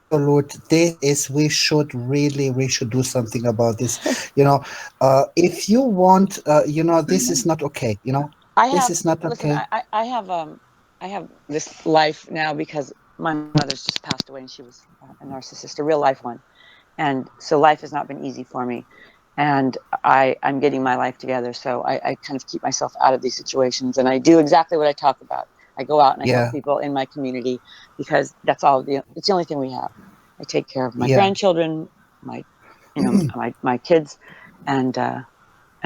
We should do something about this. If you want, this is not okay. This is not okay. I have this life now because my mother's just passed away, and she was a narcissist, a real life one. And so life has not been easy for me. And I'm getting my life together. So I kind of keep myself out of these situations. And I do exactly what I talk about. I go out and I help people in my community because it's the only thing we have. I take care of my grandchildren, my kids, and I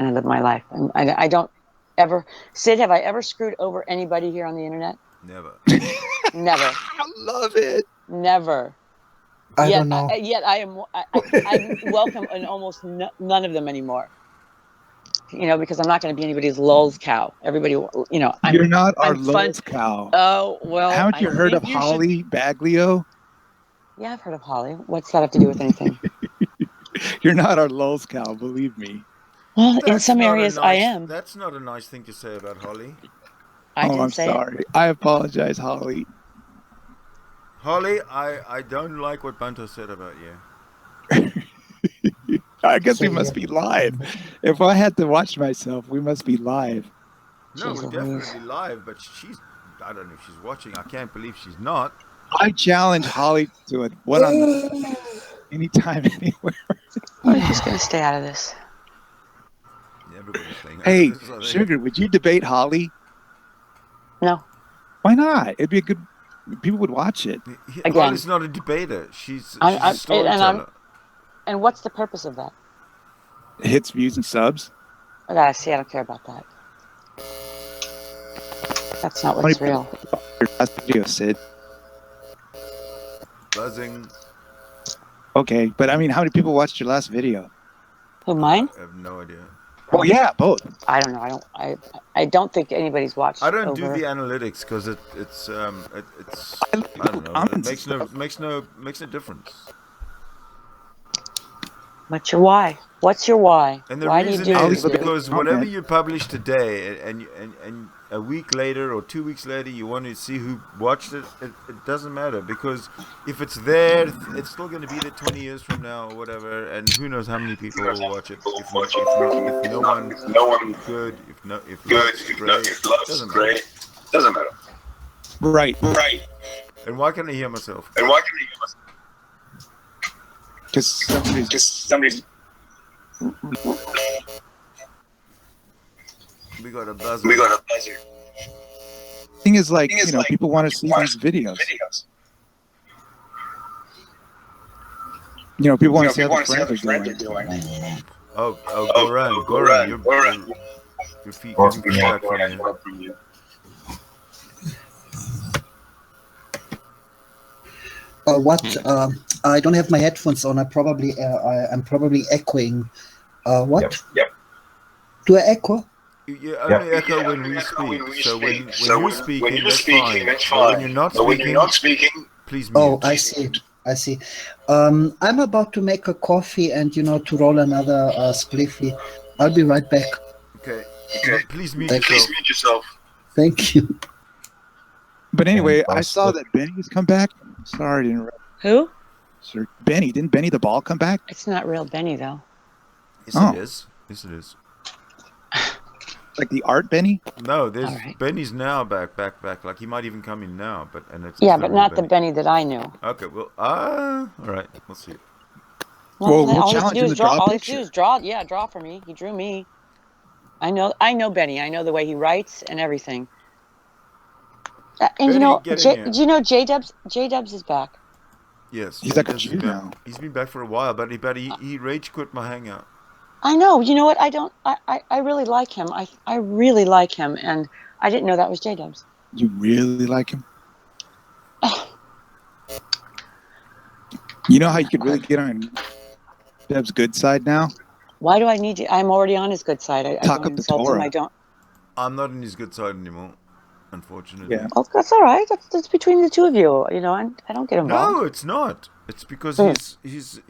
live my life. And I don't ever, Sid, have I ever screwed over anybody here on the internet? Never. Never. I love it. Never. I don't know. I welcome in almost none of them anymore. Because I'm not going to be anybody's lulz cow. Everybody, you're not our lulz cow. Oh, well. Haven't you heard of Holly Baglio? Yeah, I've heard of Holly. What's that have to do with anything? You're not our lulz cow, believe me. Well, in some areas I am. That's not a nice thing to say about Holly. I'm sorry. I apologize, Holly. Holly, I don't like what Bunto said about you. I guess we must be live. If I had to watch myself, we must be live. No, we're definitely live, but I don't know if she's watching. I can't believe she's not. I challenge Holly to it. Anytime, anywhere. I'm just going to stay out of this. Everybody's saying, hey, Sugar, would you debate Holly? No. Why not? It'd be a good... People would watch it. Again, Holly's not a debater. She's a storyteller. And what's the purpose of that? Hits, views, and subs. I don't care about that. That's not what's real. Your last video, Sid. Buzzing. Okay, but I mean, how many people watched your last video? Who, mine? I have no idea. Oh yeah, both. I don't know. I don't think anybody's watched. I don't do the analytics because it's I don't know. It makes no difference. What's your why? What's your why? And the why reason do you do is because whatever you publish today, and a week later or 2 weeks later, you want to see who watched it. It doesn't matter because if it's there, it's still going to be there 20 years from now or whatever, and who knows how many people will watch it. If no one good, if love's great, doesn't matter. Right. And why can't I hear myself? Because somebody's. We got a buzzer. Thing is, people want to see these videos. People want to see how the friends are doing. Goran, your feet getting feedback from you. What? I don't have my headphones on. I'm probably echoing. What? Yep. Do I echo? You only echo when we speak. So when you're speaking, that's fine. But when you're not speaking, please mute. Oh, I see. I'm about to make a coffee and to roll another spliffy. I'll be right back. Okay. Please mute yourself. Thank you. But anyway, I saw that Benny's come back. Sorry to interrupt. Who? Sir Benny. Didn't Benny the Ball come back? It's not real Benny, though. Yes, it is. Like the art Benny? No, there's Benny's now back. Like he might even come in now, but it's but not the Benny that I knew. Okay, well, all right, we'll see. Well, all he challenge has him to draw a all he picture. has to do is draw. Yeah, draw for me. He drew me. I know Benny. I know the way he writes and everything. And Benny, do you know J Dubs? J Dubs is back. Yes, he's like a Jew now. He's been back for a while, but he rage quit my hangout. I know. You know what? I really like him. I really like him, and I didn't know that was J Dubs. You really like him? You know how you could really get on Deb's good side now? Why do I need you? I'm already on his good side. I Talk don't up the insult Torah. him. I don't. I'm not in his good side anymore, unfortunately. Yeah. Oh, that's all right. That's between the two of you. I don't get involved. No, it's not. It's because he's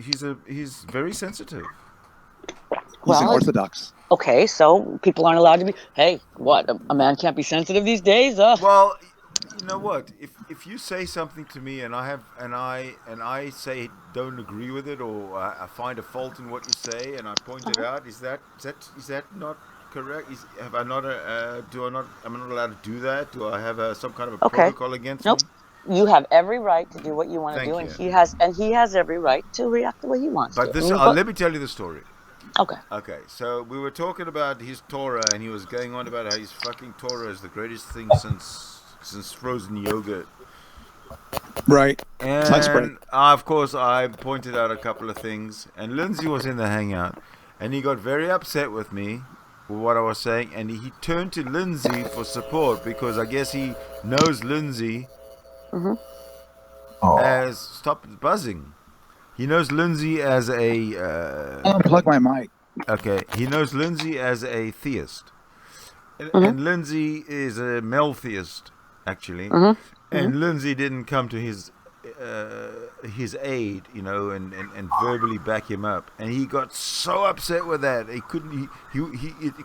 very sensitive. He's an Orthodox. Okay, so people aren't allowed to be. Hey, what? A man can't be sensitive these days? Well, you know what? If you say something to me and I say don't agree with it, or I find a fault in what you say and I point it out, is that not correct? Am I not allowed to do that? Do I have some kind of a protocol against me? You have every right to do what you want to do, and he has every right to react the way he wants to. But let me tell you the story. Okay, so we were talking about his Torah, and he was going on about how his fucking Torah is the greatest thing since frozen yogurt. Right. And of course, I pointed out a couple of things, and Lindsay was in the hangout, and he got very upset with me for what I was saying, and he turned to Lindsay for support because I guess he knows Lindsay as stop buzzing. He knows Lindsay as a... unplug my mic. Okay, he knows Lindsay as a theist. And Lindsay is a male theist, actually. And Lindsay didn't come to his aid, and verbally back him up. And he got so upset with that. It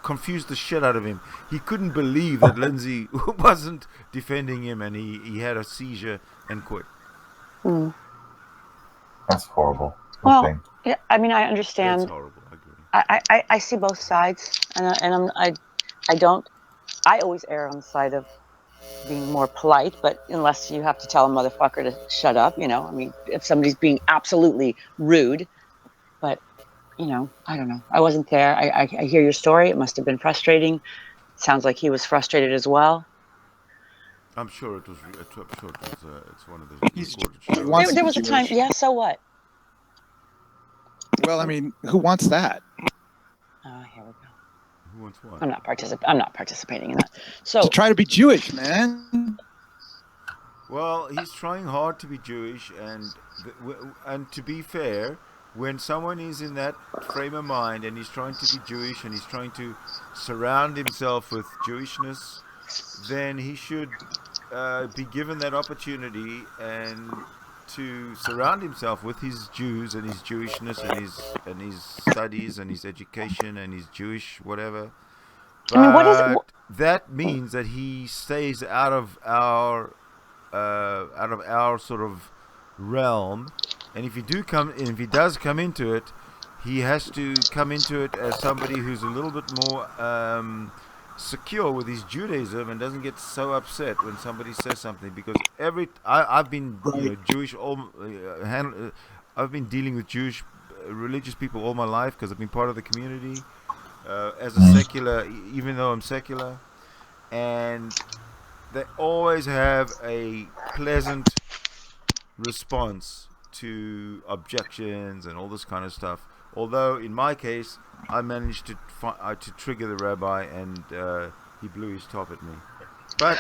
confused the shit out of him. He couldn't believe that Lindsay wasn't defending him, and he had a seizure and quit. That's horrible. Well, yeah, I mean, I understand. That's horrible. I agree. I see both sides, and I always err on the side of being more polite, but unless you have to tell a motherfucker to shut up, I mean, if somebody's being absolutely rude, but, I don't know. I wasn't there. I hear your story. It must have been frustrating. Sounds like he was frustrated as well. I'm sure it was. It's one of the recorded shows. There was a time. Yeah. So what? Well, I mean, who wants that? Here we go. Who wants what? I'm not participating in that. So to try to be Jewish, man. Well, he's trying hard to be Jewish, and to be fair, when someone is in that frame of mind and he's trying to be Jewish and he's trying to surround himself with Jewishness, then he should be given that opportunity and to surround himself with his Jews and his Jewishness and his studies and his education and his Jewish whatever. But I mean, what is it? That means that he stays out of our sort of realm. And if he does come into it, he has to come into it as somebody who's a little bit more secure with his Judaism and doesn't get so upset when somebody says something, because I've been Jewish I've been dealing with Jewish religious people all my life because I've been part of the community as a secular, even though I'm secular, and they always have a pleasant response to objections and all this kind of stuff. Although in my case, I managed to trigger the rabbi, and he blew his top at me. But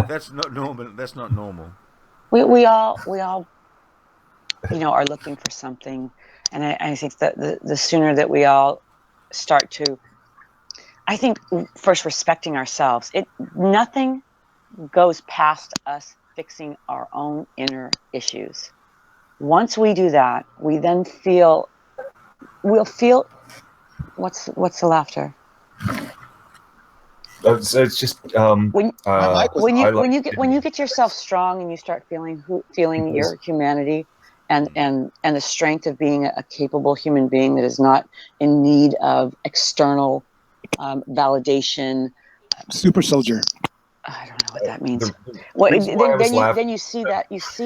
that's not normal. That's not normal. We all are looking for something, and I think that the sooner that we all start to, I think first respecting ourselves. Nothing goes past us fixing our own inner issues. Once we do that, we'll feel. What's the laughter? It's just when you get yourself strong and you start feeling your humanity and the strength of being a capable human being that is not in need of external validation. Super soldier. I don't know what that means. Then you see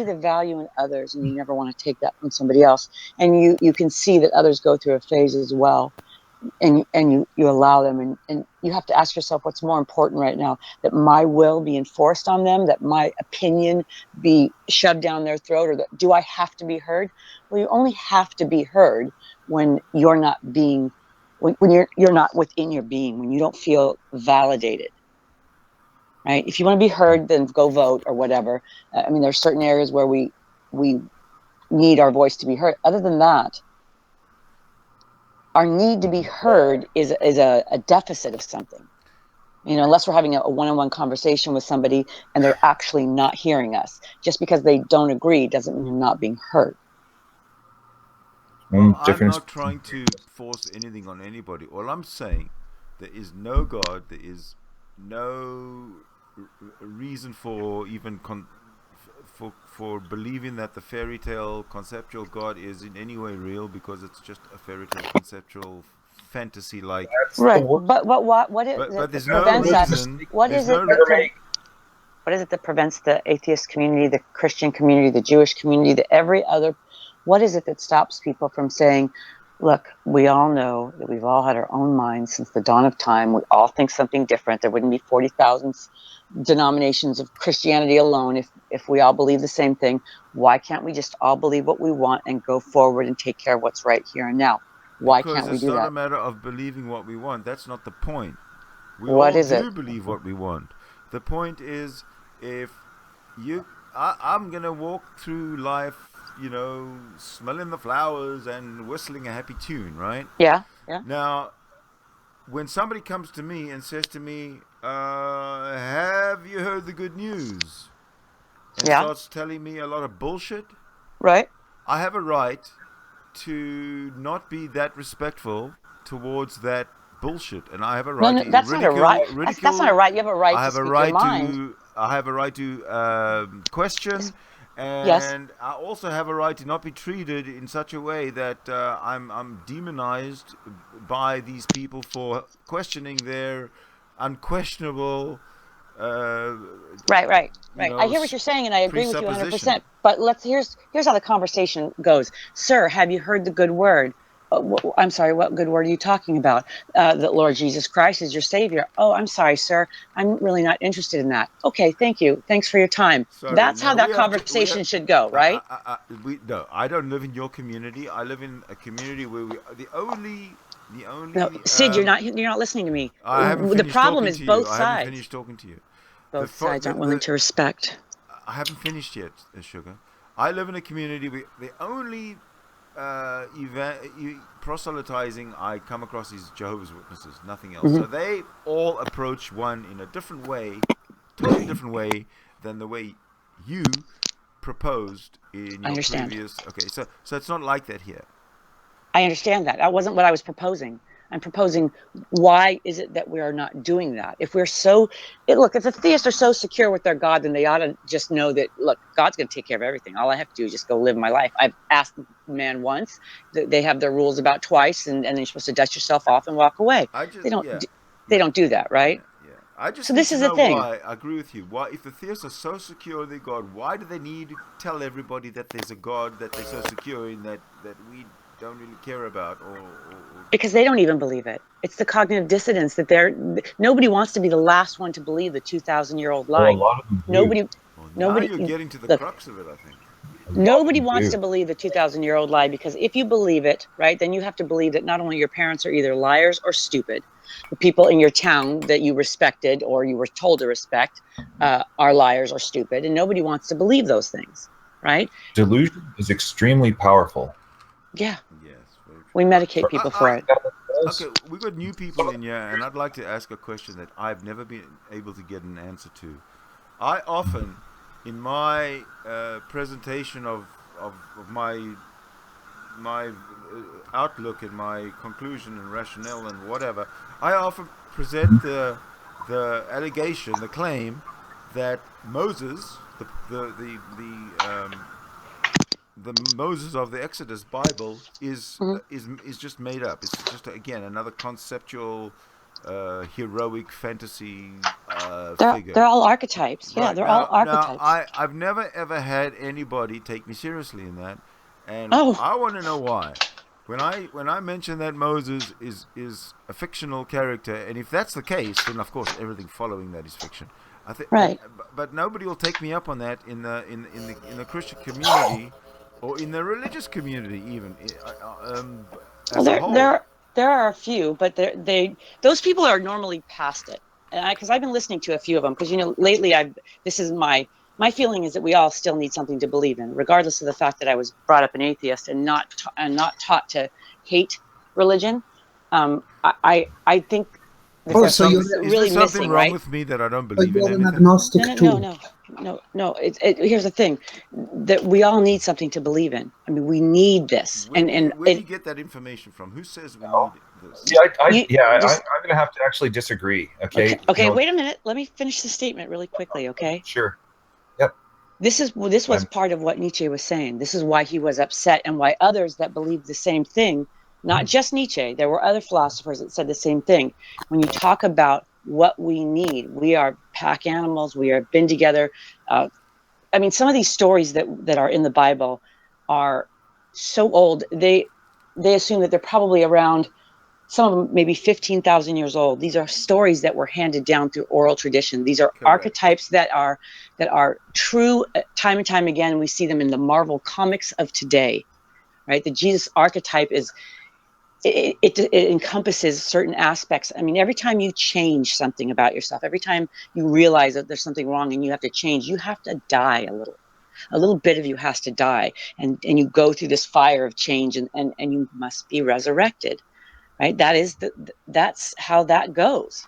the value in others, and you never want to take that from somebody else. And you can see that others go through a phase as well. And you allow them, and you have to ask yourself, what's more important right now? That my will be enforced on them, that my opinion be shoved down their throat, or do I have to be heard? Well, you only have to be heard when you're not when you're not within your being, when you don't feel validated. Right? If you want to be heard, then go vote or whatever. I mean, there's certain areas where we need our voice to be heard. Other than that, our need to be heard is a deficit of something. Unless we're having a one-on-one conversation with somebody and they're actually not hearing us. Just because they don't agree doesn't mean you're not being heard. Well, I'm not trying to force anything on anybody. All I'm saying, there is no God, there is no reason for even for believing that the fairy tale conceptual God is in any way real, because it's just a fairy tale conceptual fantasy like. Right, but there's no reason. What is it that prevents the atheist community, the Christian community, the Jewish community, every other? What is it that stops people from saying, look, we all know that we've all had our own minds since the dawn of time. We all think something different. There wouldn't be 40,000 denominations of Christianity alone if we all believe the same thing. Why can't we just all believe what we want and go forward and take care of what's right here and now? Why can't we do that? Because it's not a matter of believing what we want. That's not the point. We all do believe what we want. The point is, I'm going to walk through life, smelling the flowers and whistling a happy tune, right? Yeah. Now, when somebody comes to me and says to me, have you heard the good news? And starts telling me a lot of bullshit. Right. I have a right to not be that respectful towards that bullshit, and I have a right to that's not a right. That's not a right. You have a right to speak your mind. I have a right to question. And yes. I also have a right to not be treated in such a way that I'm demonized by these people for questioning their unquestionable. Right. I hear what you're saying, and I agree with you 100%. But here's how the conversation goes. Sir, have you heard the good word? I'm sorry, what good word are you talking about? That Lord Jesus Christ is your Savior. Oh, I'm sorry, sir. I'm really not interested in that. Okay, thank you. Thanks for your time. Sorry, that's how that conversation should go, right? No, I don't live in your community. I live in a community where the only. No, Sid, you're not listening to me. I haven't finished the problem talking is to both you. sides. I haven't finished talking to you. Both sides aren't willing to respect. I haven't finished yet, Sugar. I live in a community where the only proselytizing I come across is Jehovah's Witnesses, nothing else. Mm-hmm. So they all approach one in a different way, totally different way than the way you proposed in your previous. Okay, so it's not like that here. I understand that. That wasn't what I was proposing. I'm proposing, why is it that we are not doing that? If we're if the theists are so secure with their God, then they ought to just know that, look, God's going to take care of everything. All I have to do is just go live my life. I've asked the man once. They have their rules about twice, and then you're supposed to dust yourself off and walk away. They don't do that, right? Yeah. I just so this is the thing. Why, I agree with you. Why, if the theists are so secure in their God, why do they need to tell everybody that there's a God that they're so secure in that we don't really care about, or because they don't even believe it. It's the cognitive dissonance that nobody wants to be the last one to believe the 2,000-year-old lie. Well, a lot of them do. Nobody. Now you're getting to the crux of it, I think. Nobody wants to believe the 2,000-year-old lie, because if you believe it, right, then you have to believe that not only your parents are either liars or stupid. The people in your town that you respected or you were told to respect are liars or stupid, and nobody wants to believe those things, right? Delusion is extremely powerful. Yeah. Yes. We medicate people for it. Okay, we got new people in here, and I'd like to ask a question that I've never been able to get an answer to. I often, in my presentation of my outlook and my conclusion and rationale and whatever, I often present the allegation, the claim that Moses, the Moses of the Exodus Bible is just made up. It's just again another conceptual heroic fantasy figure. They're all archetypes. Yeah, Right. they're all archetypes. Now, I've never ever had anybody take me seriously in that, and Oh. I want to know why. When I mention that Moses is a fictional character, and if that's the case, then of course everything following that is fiction. I think, right. But nobody will take me up on that in the Christian community, or in the religious community even. As a whole. There are a few, but those people are normally past it. And because I've been listening to a few of them, because lately this is my feeling is that we all still need something to believe in, regardless of the fact that I was brought up an atheist and not taught to hate religion. I think there's really something missing, wrong right? with me that I don't believe in an anything? agnostic too. No. Here's the thing: that we all need something to believe in. I mean, we need this. Where do you get that information from? Who says we need this? Yeah, I'm going to have to actually disagree. Okay. Okay. Wait a minute. Let me finish the statement really quickly. Okay. Sure. Yep. This was part of what Nietzsche was saying. This is why he was upset, and why others that believed the same thing, not just Nietzsche, there were other philosophers that said the same thing. When you talk about what we need, we are pack animals. We are been together. I mean, some of these stories that are in the Bible are so old. They assume that they're probably around, some of them maybe 15,000 years old. These are stories that were handed down through oral tradition. These are archetypes that are true time and time again. We see them in the Marvel comics of today, right? The Jesus archetype it encompasses certain aspects. I mean, every time you change something about yourself, every time you realize that there's something wrong and you have to change, you have to die a little. A little bit of you has to die, and you go through this fire of change, and you must be resurrected. Right? That's how that goes.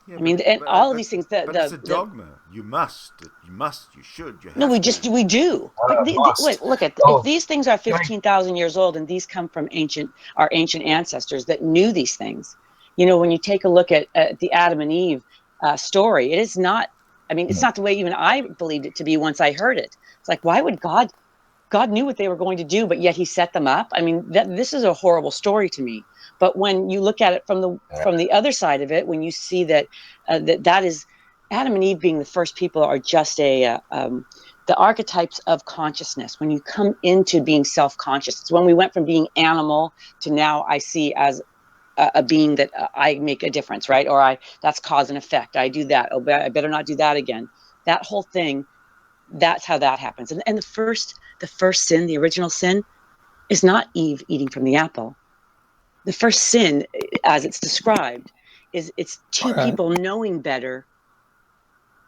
Yeah, I mean, all of these things. But it's a dogma. You must. You should. You have no, we do. Wait, look at if these things are 15,000 years old, and these come from our ancient ancestors that knew these things. When you take a look at the Adam and Eve story, it is not. I mean, it's not the way even I believed it to be once I heard it. It's like, why would God knew what they were going to do, but yet he set them up? I mean, this is a horrible story to me. But when you look at it from the other side of it, when you see that that is Adam and Eve being the first people are just the archetypes of consciousness. When you come into being self-conscious, it's when we went from being animal to now I see as a being that I make a difference, right? Or that's cause and effect. I do that. Oh, I better not do that again. That whole thing, that's how that happens. And the first sin, the original sin, is not Eve eating from the apple. The first sin, as it's described, is it's two people knowing better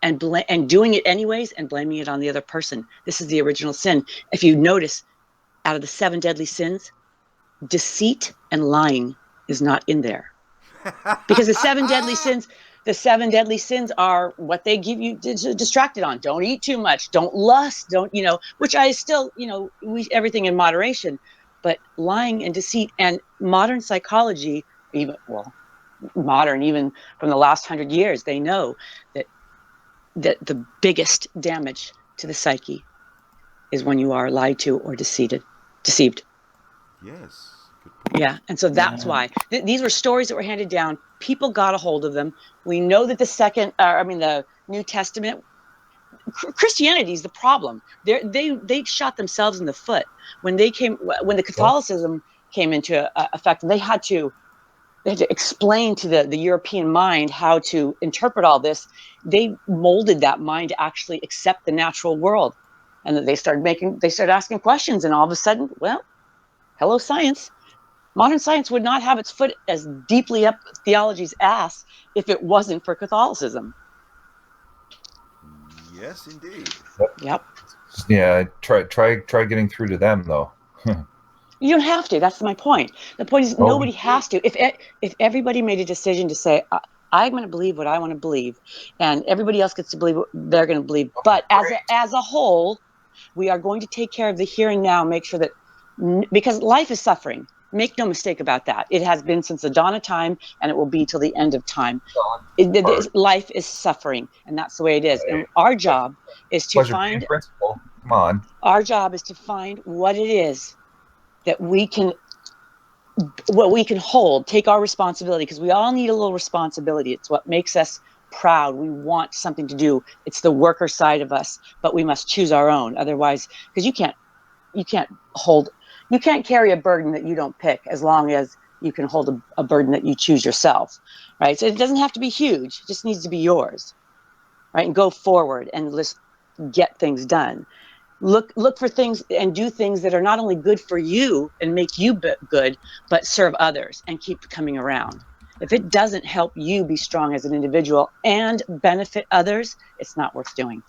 and doing it anyways and blaming it on the other person. This is the original sin. If you notice, out of the 7 deadly sins, deceit and lying is not in there. Because the 7 deadly sins are what they give you distracted on. Don't eat too much. Don't lust. Don't, which I still, everything in moderation. But lying and deceit, and modern psychology, even from the last 100 years, they know that the biggest damage to the psyche is when you are lied to or deceived. Yes. Yeah, and so that's why these were stories that were handed down. People got a hold of them. We know that the New Testament, Christianity is the problem. They shot themselves in the foot when the Catholicism came into effect. They had to explain to the European mind how to interpret all this. They molded that mind to actually accept the natural world. and they started asking questions, and all of a sudden, well, hello science. Modern science would not have its foot as deeply up theology's ass if it wasn't for Catholicism. Yes, indeed. Yep. Yeah, try getting through to them though. You don't have to. That's my point. The point is nobody has to. If everybody made a decision to say, I'm going to believe what I want to believe, and everybody else gets to believe what they're going to believe, but as a whole, we are going to take care of the here and now, make sure that, because life is suffering. Make no mistake about that. It has been since the dawn of time, and it will be till the end of time. Life is suffering, and that's the way it is. And our job is to find. Principle. Come on. Our job is to find what it is that we can hold, take our responsibility, because we all need a little responsibility. It's what makes us proud. We want something to do. It's the worker side of us, but we must choose our own. Otherwise, because you can't carry a burden that you don't pick, as long as you can hold a burden that you choose yourself, right? So it doesn't have to be huge. It just needs to be yours, right? And go forward and let's get things done. Look for things and do things that are not only good for you and make you good, but serve others and keep coming around. If it doesn't help you be strong as an individual and benefit others, it's not worth doing.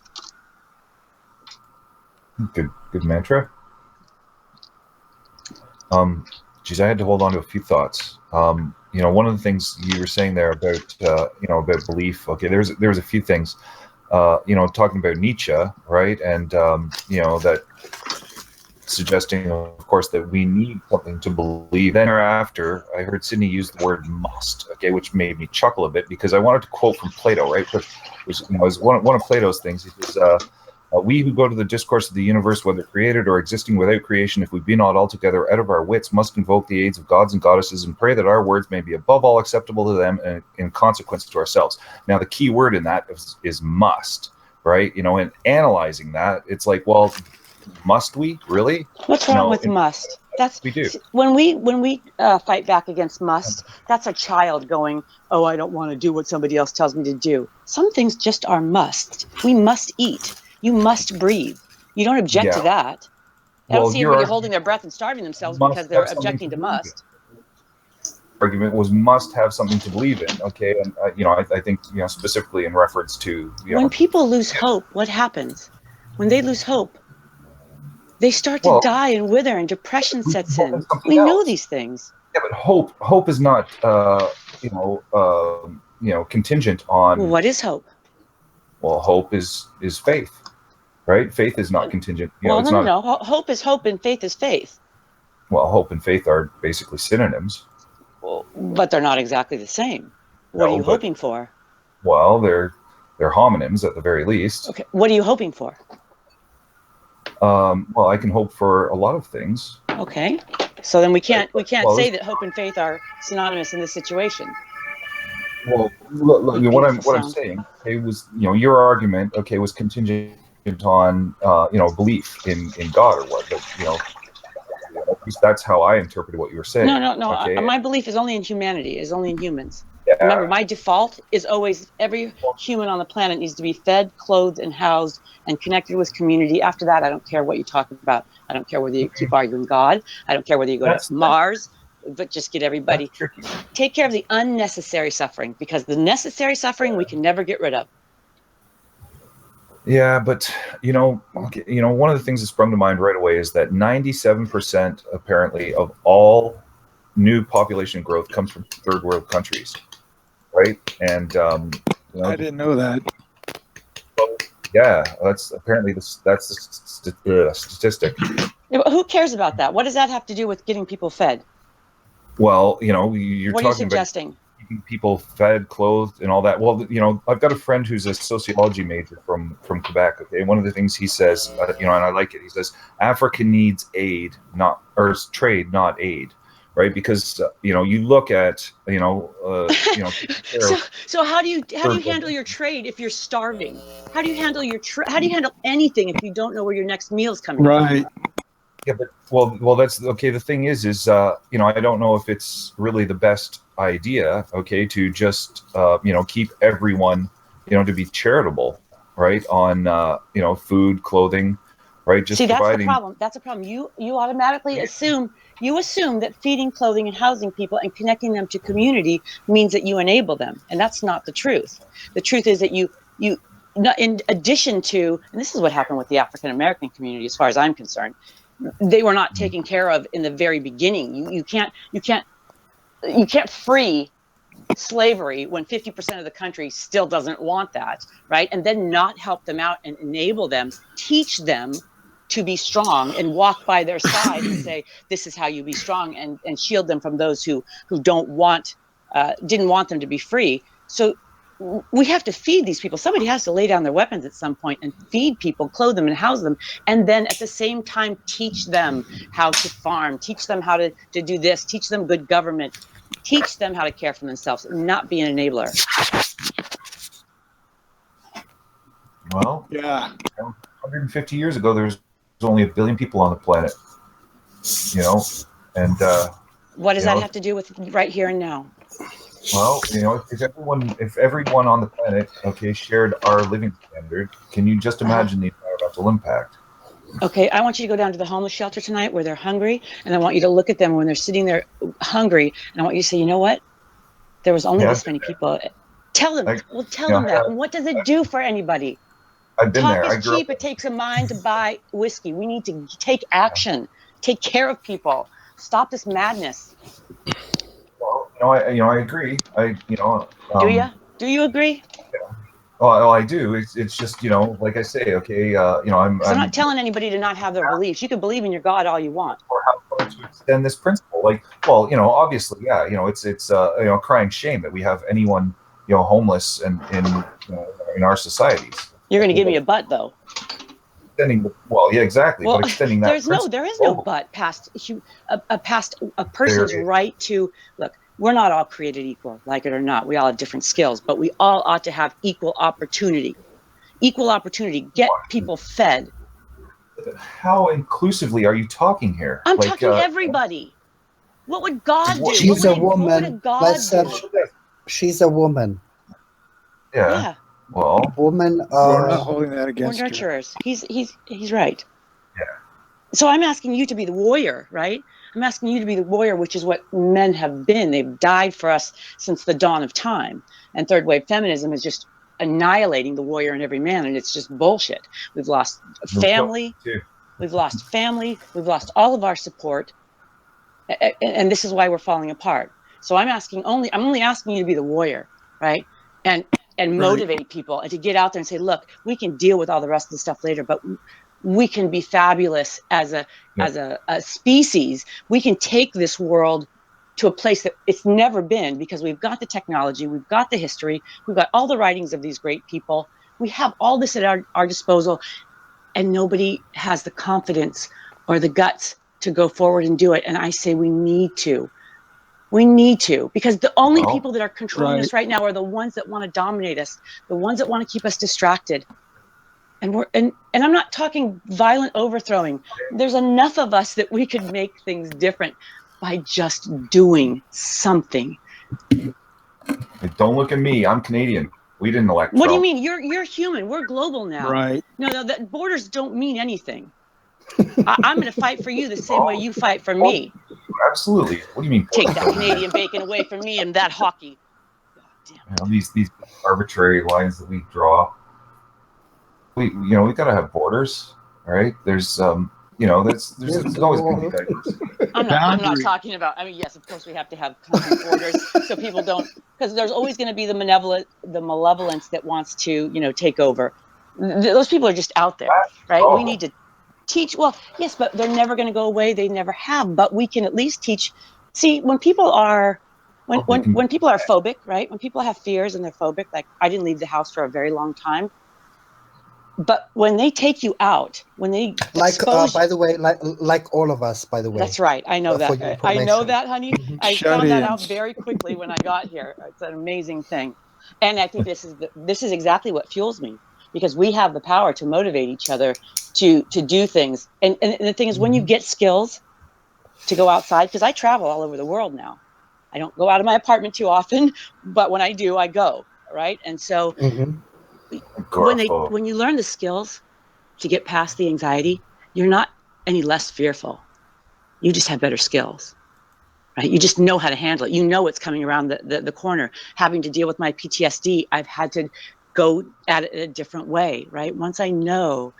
Good mantra. Geez, I had to hold on to a few thoughts. One of the things you were saying there about about belief. Okay, there was a few things. Talking about Nietzsche, right? And, that suggesting, of course, that we need something to believe. Then thereafter, I heard Sydney use the word must, okay, which made me chuckle a bit, because I wanted to quote from Plato, right? Which was one of Plato's things. He says, we who go to the discourse of the universe, whether created or existing without creation, if we be not altogether out of our wits, must invoke the aids of gods and goddesses and pray that our words may be above all acceptable to them and in consequence to ourselves. Now, the key word in that is must, right? And analyzing that, it's like, well, must we really? What's wrong with must? That's we do. When we fight back against must, that's a child going, oh, I don't want to do what somebody else tells me to do. Some things just are must. We must eat. You must breathe. You don't object to that. I don't see anybody holding their breath and starving themselves because they're objecting to must. Argument was must have something to believe in. Okay, and I think specifically in reference to when people lose hope, what happens? When they lose hope, they start to die and wither, and depression sets in. We know these things. Yeah, but hope is not contingent on. What is hope? Well, hope is faith. Right? Faith is not contingent. No. Hope is hope and faith is faith. Well, hope and faith are basically synonyms. Well, but they're not exactly the same. What are you hoping for? Well, they're homonyms at the very least. Okay. What are you hoping for? Well, I can hope for a lot of things. Okay. So then we can't say that hope and faith are synonymous in this situation. Well, look, what I'm saying, it was your argument, was contingent on belief in God or what, but at least that's how I interpreted what you were saying. No. Okay. My belief is only in humanity, is only in humans. Yeah. Remember, my default is always every human on the planet needs to be fed, clothed, and housed, and connected with community. After that, I don't care what you talk about. I don't care whether you keep arguing God. I don't care whether you go to Mars, but just get everybody. Take care of the unnecessary suffering, because the necessary suffering we can never get rid of. Yeah, but one of the things that sprung to mind right away is that 97% apparently of all new population growth comes from third world countries, right? And I didn't know that. Yeah, that's apparently that's the statistic. Yeah, but who cares about that? What does that have to do with getting people fed? Well, you're what talking are you suggesting? About keeping people fed, clothed, and all that. Well, I've got a friend who's a sociology major from Quebec. Okay, and one of the things he says, and I like it. He says Africa needs aid, trade, not aid, right? Because you look at So how do you handle your trade if you're starving? How do you handle how do you handle anything if you don't know where your next meal's coming from? Right. Yeah, but well, that's okay. The thing is I don't know if it's really the best idea, to just keep everyone to be charitable, right, on food, clothing, right? Just See, that's providing. the problem. That's a problem. You automatically assume that feeding, clothing, and housing people and connecting them to community means that you enable them, and that's not the truth. The truth is that you in addition to, and this is what happened with the African American community, as far as I'm concerned, they were not taken care of in the very beginning. You can't free slavery when 50% of the country still doesn't want that, right? And then not help them out and enable them, teach them to be strong and walk by their side and say, this is how you be strong, and shield them from those who didn't want them to be free. So we have to feed these people. Somebody has to lay down their weapons at some point and feed people, clothe them, and house them, and then at the same time teach them how to farm, teach them how to do this, teach them good government, teach them how to care for themselves, not be an enabler. Well, yeah, 150 years ago, there was only 1 billion people on the planet, and what does that have to do with right here and now? Well, if everyone on the planet, shared our living standard, can you just imagine the environmental impact? Okay, I want you to go down to the homeless shelter tonight where they're hungry, and I want you to look at them when they're sitting there hungry, and I want you to say, you know what? There was only this many people. Tell them. Tell them that. And what does it do for anybody? I've been there. Talk is cheap. It takes a mind to buy whiskey. We need to take action. Take care of people. Stop this madness. Well, I agree. Do you agree? Yeah. Well, I do. It's just, like I say, I'm not telling anybody to not have their beliefs. You can believe in your God all you want. Or how far to extend this principle. Obviously, yeah, it's a crying shame that we have anyone, homeless and in our societies. You're going to give me a but, though. Exactly. Well, but extending that there is no but past a person's right to look. We're not all created equal, like it or not. We all have different skills, but we all ought to have equal opportunity. Equal opportunity. Get people fed. How inclusively are you talking here? I'm talking everybody. What would God do? She's a woman. What would God do? She's a woman. Yeah. Well, women are not holding that against we're nurturers. He's right. Yeah. So I'm asking you to be the warrior, right? I'm asking you to be the warrior, which is what men have been. They've died for us since the dawn of time. And third wave feminism is just annihilating the warrior in every man, and it's just bullshit. We've lost family. We've lost family. We've lost all of our support, and this is why we're falling apart. So I'm only asking you to be the warrior, right? And motivate people and to get out there and say, look, we can deal with all the rest of the stuff later, but we can be fabulous as a species. We can take this world to a place that it's never been because we've got the technology, we've got the history, we've got all the writings of these great people. We have all this at our disposal, and nobody has the confidence or the guts to go forward and do it. And I say we need to. We need to, because the only people that are controlling us right now are the ones that want to dominate us, the ones that want to keep us distracted. And I'm not talking violent overthrowing. There's enough of us that we could make things different by just doing something. Don't look at me. I'm Canadian. We didn't elect What Trump. do you mean? You're human. We're global now. Right. No, that borders don't mean anything. I'm going to fight for you the same way you fight for me. Absolutely. What do you mean? Take that Canadian bacon away from me and that hockey. God damn. These arbitrary lines that we draw. We got to have borders, right? There's there's always going to be diversity. I'm not talking about. I mean, yes, of course we have to have country borders so people don't, because there's always going to be the malevolence that wants to take over. Those people are just out there, right? We need to teach. Well, yes, but they're never going to go away. They never have. But we can at least teach. See, when people are when people are phobic, right? When people have fears and they're phobic, like I didn't leave the house for a very long time. But when they take you out, when they by the way, like all of us, by the way. That's right. I know that. I know that, honey. I found that out very quickly when I got here. It's an amazing thing, and I think this is exactly what fuels me, because we have the power to motivate each other to do things. And the thing is, when you get skills to go outside, because I travel all over the world now. I don't go out of my apartment too often, but when I do, I go, right? And so. When you learn the skills to get past the anxiety you're not any less fearful. You just have better skills, right? You just know how to handle it. You know what's coming around the corner. Having to deal with my PTSD, I've had to go at it a different way, right? Once I know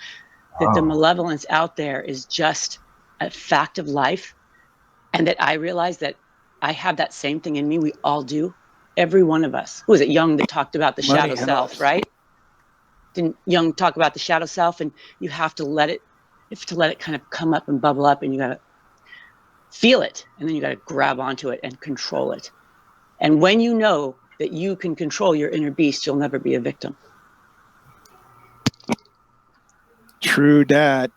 that the malevolence out there is just a fact of life, and that I realize that I have that same thing in me. We all do. Every one of us. Who was it, Jung, that talked about the shadow self, right? Didn't Jung talk about the shadow self? And you have to let it kind of come up and bubble up, and you got to feel it, and then you got to grab onto it and control it. And when you know that you can control your inner beast, you'll never be a victim. True that.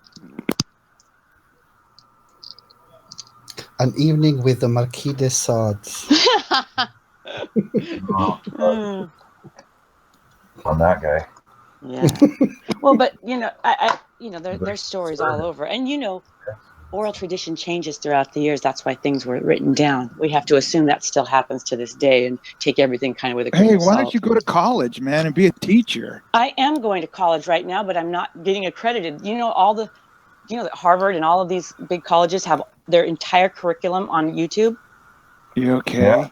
An evening with the Marquis de Sade. On that guy. Yeah. Well, but there's stories all over, and oral tradition changes throughout the years. That's why things were written down. We have to assume that still happens to this day, and take everything kind of with a grain of salt. Hey, why don't you go to college, man, and be a teacher? I am going to college right now, but I'm not getting accredited. That Harvard and all of these big colleges have their entire curriculum on YouTube. You okay? Yeah.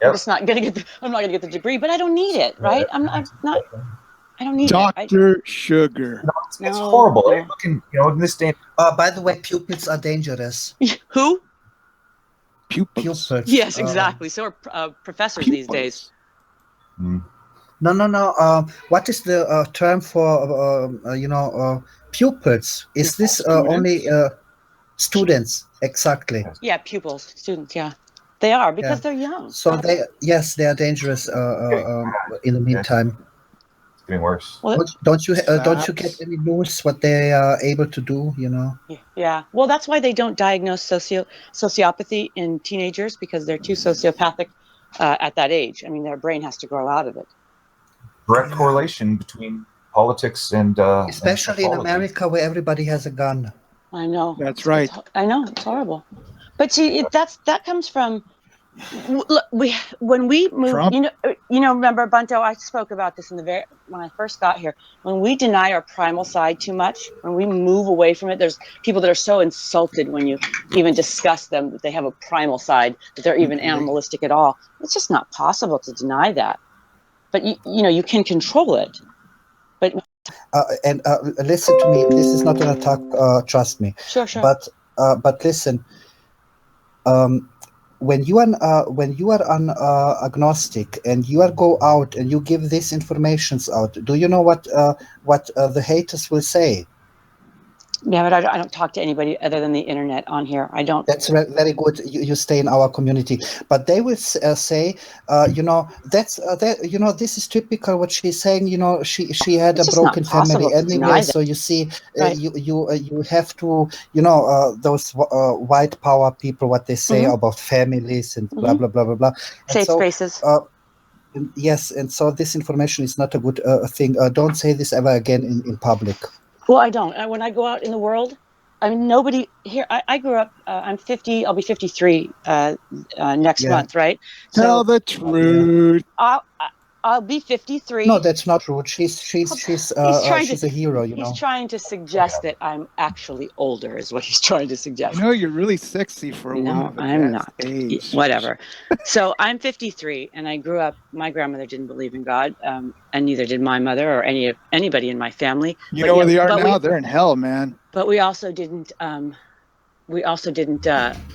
I'm Yep. just not going to get. I'm not going to get the degree, but I don't need it, right? I'm not. I don't need Dr. Sugar. No, it's horrible. No. Looking, in this day. By the way, pupils are dangerous. Who? Pupils. Yes, exactly. So are professors these days. No. What is the term for pupils? Is this only students? Exactly. Yeah, pupils, students. Yeah, they are because they're young. So they are dangerous. In the meantime. Getting worse. Well, don't you get any news what they are able to do? Yeah. Well, that's why they don't diagnose sociopathy in teenagers, because they're too sociopathic at that age. I mean, their brain has to grow out of it. Direct correlation between politics and especially in America, where everybody has a gun. I know. That's right. I know, it's horrible. But see, that comes from. Look, when we moved, Trump? Remember, Bunto, I spoke about this when I first got here. When we deny our primal side too much, when we move away from it, there's people that are so insulted when you even discuss them, that they have a primal side, that they're even animalistic at all. It's just not possible to deny that. But you can control it. But and listen to me. This is not an attack. Trust me. Sure. But listen. When you are an agnostic and you go out and you give these informations out, do you know what the haters will say? Yeah, but I don't talk to anybody other than the internet on here. I don't. That's very good. You stay in our community, but they will say, this is typical what she's saying. She had a broken family anyway. So you see, right. you have to, those white power people, what they say about families and blah blah blah blah blah. Safe spaces. Yes, and so this information is not a good thing. Don't say this ever again in public. Well, I don't. When I go out in the world, I mean, nobody here. I grew up. I'm 50. I'll be 53 next month, right? Tell the truth. I'll be 53. No, that's not true. She's a hero. He's trying to suggest that I'm actually older, is what he's trying to suggest. No, you're really sexy for a woman. No, I'm not. Age. Whatever. So I'm 53, and I grew up. My grandmother didn't believe in God, and neither did my mother or anybody in my family. You know where they are now? They're in hell, man. But we also didn't.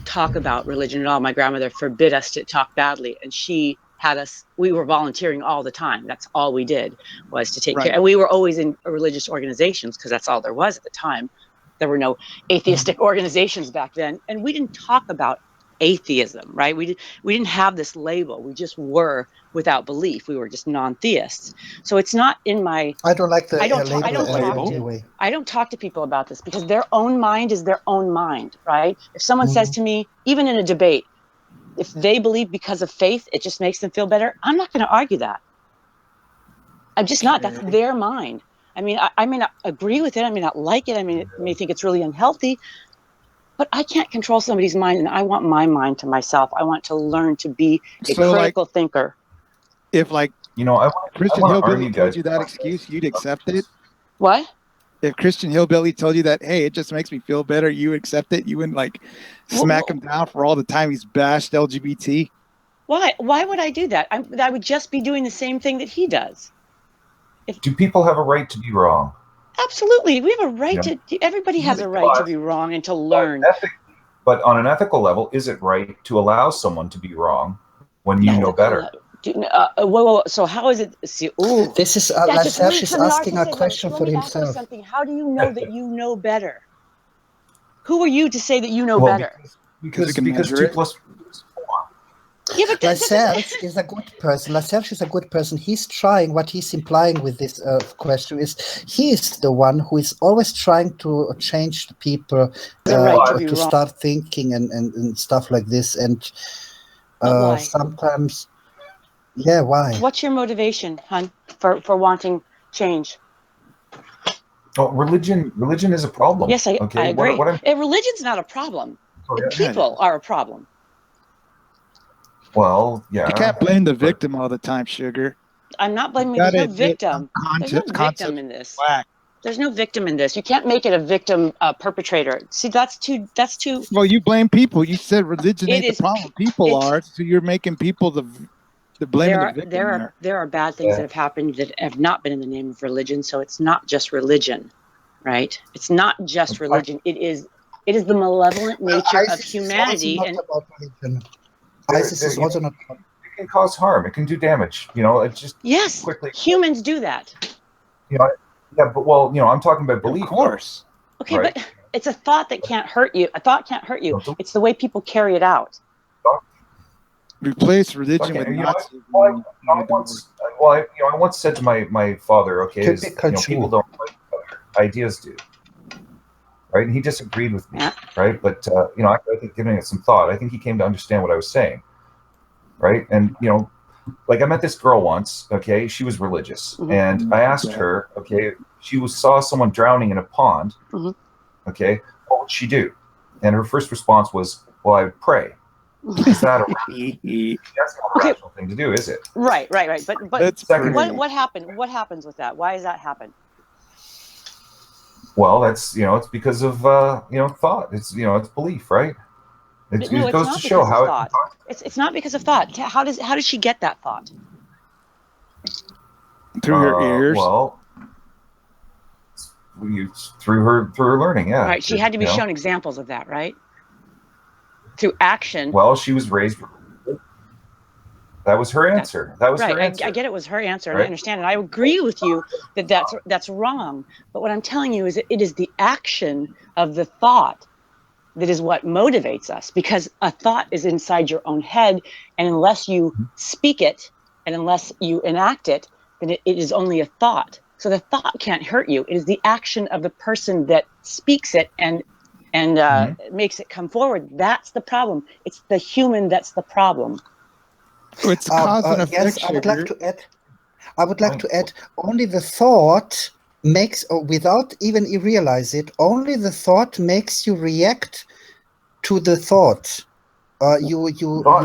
Talk about religion at all. My grandmother forbid us to talk badly, and she had us. We were volunteering all the time. That's all we did, was to take care. And we were always in religious organizations, because that's all there was at the time. There were no atheistic organizations back then, and we didn't talk about atheism, right? We didn't have this label. We just were without belief. We were just non-theists. So it's not in my. I don't like the label. I don't talk to people about this, because their own mind is their own mind, right? If someone says to me, even in a debate, if they believe because of faith, it just makes them feel better, I'm not going to argue that. I'm just not. That's their mind. I mean, I may not agree with it. I may not like it. I may think it's really unhealthy. But I can't control somebody's mind, and I want my mind to myself. I want to learn to be a critical thinker. If, Christian Hillbilly told you that excuse, you'd accept it? What? if Christian Hillbilly told you that, hey, it just makes me feel better, you accept it? You wouldn't like smack him down for all the time he's bashed LGBT? Why? Why would I do that? I would just be doing the same thing that he does. Do people have a right to be wrong? Absolutely. We have a right to, everybody has a right to be wrong and to learn. But on an ethical level, is it right to allow someone to be wrong when you know better? Whoa. So how is it? See, this is Lasserge is asking a question for himself. How do you know that you know better? Who are you to say that you know better? Because 2 plus. Yeah, but Lasserge is a good person. Lasserge is a good person. He's trying, what he's implying with this question is he is the one who is always trying to change the people to start thinking and stuff like this. And sometimes, why? What's your motivation, hon, for wanting change? Oh, religion is a problem. Yes, I agree. Religion's not a problem. People are a problem. Well, yeah. You can't blame the victim all the time, Sugar. I'm not blaming. There's no victim. There's no victim in this. There's no victim in this. You can't make it a victim perpetrator. See, that's too. Well, you blame people. You said religion ain't the problem. People are. So you're making people the blaming the victim. There are bad things that have happened that have not been in the name of religion. So it's not just religion, right? It's not just religion. It is the malevolent nature of humanity. And about religion. ISIS is also not. It can cause harm. It can do damage. It just quickly. Humans do that. Yeah, but I'm talking about belief. Of course. Okay, right? But it's a thought that can't hurt you. A thought can't hurt you. It's the way people carry it out. Replace religion with Nazi. I once said to my father, people don't like ideas do. Right, and he disagreed with me, right? But I think giving it some thought, I think he came to understand what I was saying, right? And I met this girl once. Okay, she was religious, and I asked her, she saw someone drowning in a pond. Okay, what would she do? And her first response was, "Well, I would pray." Is that that's not a rational thing to do, is it? Right. But what happened? What happens with that? Why does that happen? Well, that's it's because of thought. It's it's belief, right? It goes to show how it's not because of thought. How does she get that thought? Through her ears. Well, through her learning, yeah. Right. She had to be shown examples of that, right? Through action. Well, she was raised. That was her answer. That was her answer. I get it was her answer, and I understand it. I agree with you that that's wrong. But what I'm telling you is that it is the action of the thought that is what motivates us, because a thought is inside your own head, and unless you speak it and unless you enact it, then it is only a thought. So the thought can't hurt you. It is the action of the person that speaks it and makes it come forward. That's the problem. It's the human that's the problem. It's cause and effect. Yes, I would like to add. Only the thought makes, without even you realize it, only the thought makes you react to the thought. You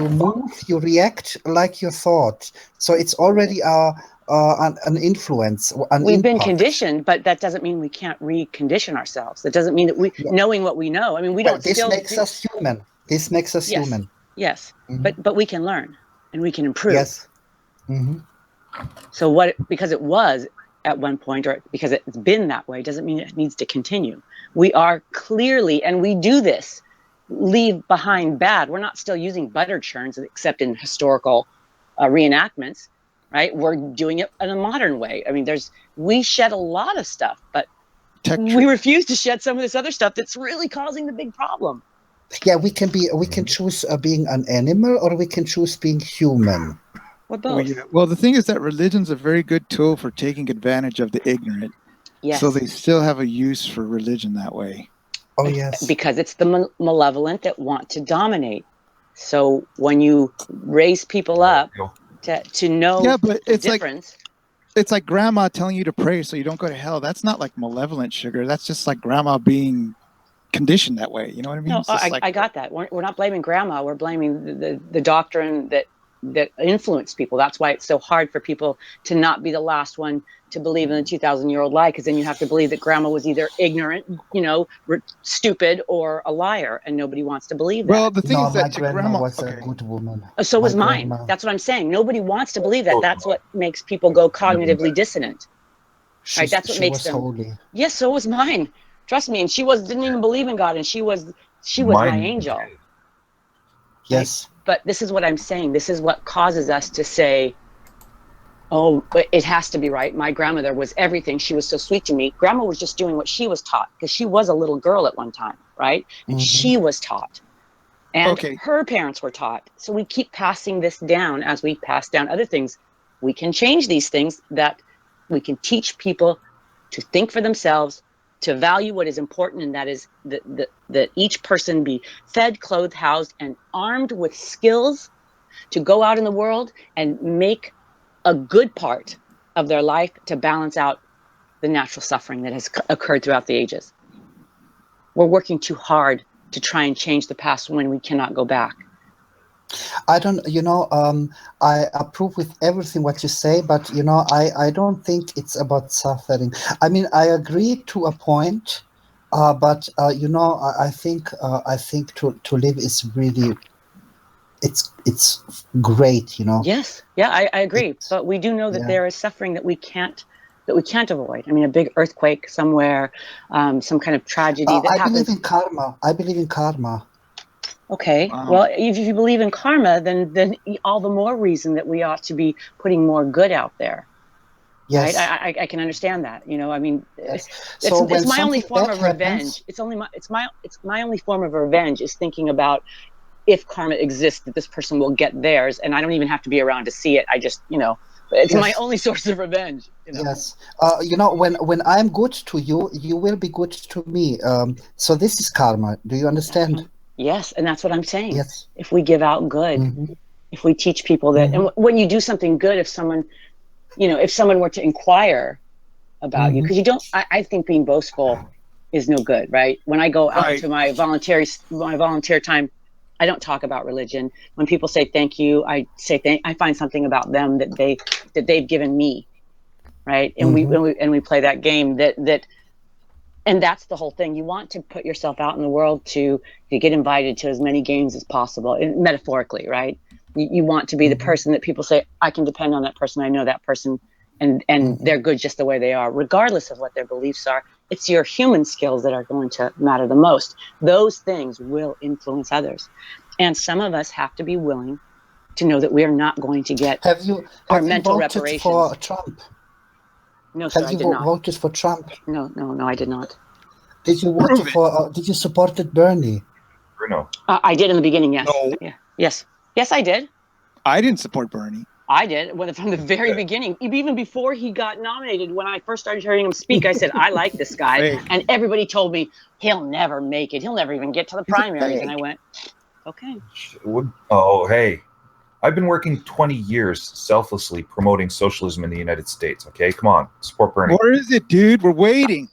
move, you react like your thought. So it's already an influence. We've been conditioned, but that doesn't mean we can't recondition ourselves. That doesn't mean that knowing what we know. I mean, we don't. This makes us human. This makes us human. Yes, but we can learn. And we can improve. Yes. So because it was at one point, or because it's been that way, doesn't mean it needs to continue. We are clearly, and we do this, leave behind bad. We're not still using butter churns, except in historical reenactments, right? We're doing it in a modern way. I mean, we shed a lot of stuff, but we refuse to shed some of this other stuff that's really causing the big problem. Yeah, we can choose being an animal, or we can choose being human. Or both. Well, the thing is that religion's a very good tool for taking advantage of the ignorant. Yes. So they still have a use for religion that way. Oh, yes. Because it's the malevolent that want to dominate. So when you raise people up to know the difference. It's like grandma telling you to pray so you don't go to hell. That's not like malevolent, Sugar. That's just like grandma being conditioned that way. You know what I mean? No, I got that. We're not blaming grandma. We're blaming the doctrine that that influence people. That's why it's so hard for people to not be the last one to believe in the 2,000-year-old lie, because then you have to believe that grandma was either ignorant, stupid, or a liar, and nobody wants to believe that. Well, the thing is that my grandma grandma was a good woman. So was mine. Grandma. That's what I'm saying. Nobody wants to believe that. That's what makes people go cognitively dissonant. Right? That's what makes them. Holy. Yes, so was mine. Trust me. And she didn't even believe in God, and she was my angel. Yes. Right? But this is what I'm saying. This is what causes us to say, oh, it has to be right. My grandmother was everything. She was so sweet to me. Grandma was just doing what she was taught, because she was a little girl at one time, right? And she was taught. And her parents were taught. So we keep passing this down as we pass down other things. We can change these things, that we can teach people to think for themselves, to value what is important, and that is that each person be fed, clothed, housed, and armed with skills to go out in the world and make a good part of their life to balance out the natural suffering that has occurred throughout the ages. We're working too hard to try and change the past when we cannot go back. I don't, I approve with everything what you say, but, I don't think it's about suffering. I mean, I agree to a point, but, I think to live is really, it's great, Yes. Yeah, I agree. But we do know that there is suffering that we can't avoid. I mean, a big earthquake somewhere, some kind of tragedy that happens. I believe in karma. Okay. Well, if you believe in karma, then all the more reason that we ought to be putting more good out there. Yes. Right? I can understand that. I mean, yes. it's my only form of revenge. It's my only form of revenge is thinking about, if karma exists, that this person will get theirs, and I don't even have to be around to see it. I just, it's my only source of revenge. Yes. When I'm good to you, you will be good to me. So this is karma. Do you understand? Yes, and that's what I'm saying. Yes. If we give out good, if we teach people that, and when you do something good, if someone were to inquire about you, because you don't, I think being boastful is no good, right? When I go out to my volunteer time, I don't talk about religion. When people say thank you, I find something about them that they've given me, right? And we play that game and that's the whole thing. You want to put yourself out in the world to get invited to as many games as possible, metaphorically, right? You want to be the person that people say, I can depend on that person. I know that person, and they're good just the way they are, regardless of what their beliefs are. It's your human skills that are going to matter the most. Those things will influence others. And some of us have to be willing to know that we are not going to get our mental reparations. For Trump? No, sir, I did not. Have you voted for Trump? No, I did not. Did you vote for? Did you support Bernie? Bruno. I did in the beginning. Yes. No. Yeah. Yes, I did. I didn't support Bernie. I did from the very beginning, even before he got nominated. When I first started hearing him speak, I said, I like this guy. And everybody told me, he'll never make it. He'll never even get to the primaries. And I went, okay. Oh, hey. I've been working 20 years selflessly promoting socialism in the United States. Okay, come on, support Bernie. Where is it, dude? We're waiting.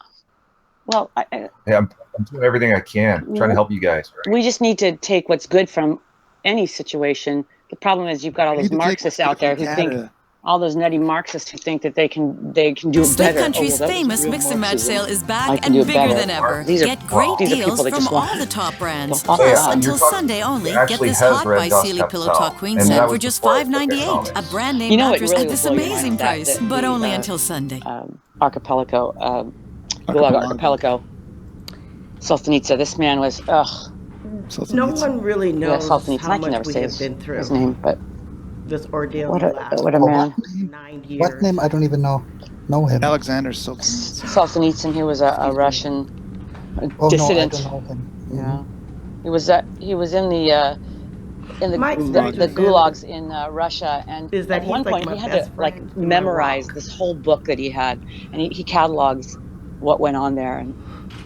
Well, I'm doing everything I can, trying to help you guys. Right? We just need to take what's good from any situation. The problem is you've got all those Marxists out there who think, all those nutty Marxists who think that they can do it better. Slave Country's famous mix and match sale is back and bigger than ever. Get great deals from all the top brands. Plus, until Sunday only, get this Hot by Sealy Pillow Talk Queen set for just $5.98. A brand name mattress at this amazing price, but only until Sunday. Archipelago, Gulag Archipelago, Solzhenitsyn. This man was, No one really knows how much we have been through. His name, but this ordeal. What a man! 9 years. What name? I don't even know him. Alexander Solzhenitsyn. Solzhenitsyn. He was a Russian dissident. No, I don't know him. Yeah, he was in the gulags in Russia, and at one point he had to memorize this whole book that he had, and he catalogs what went on there, and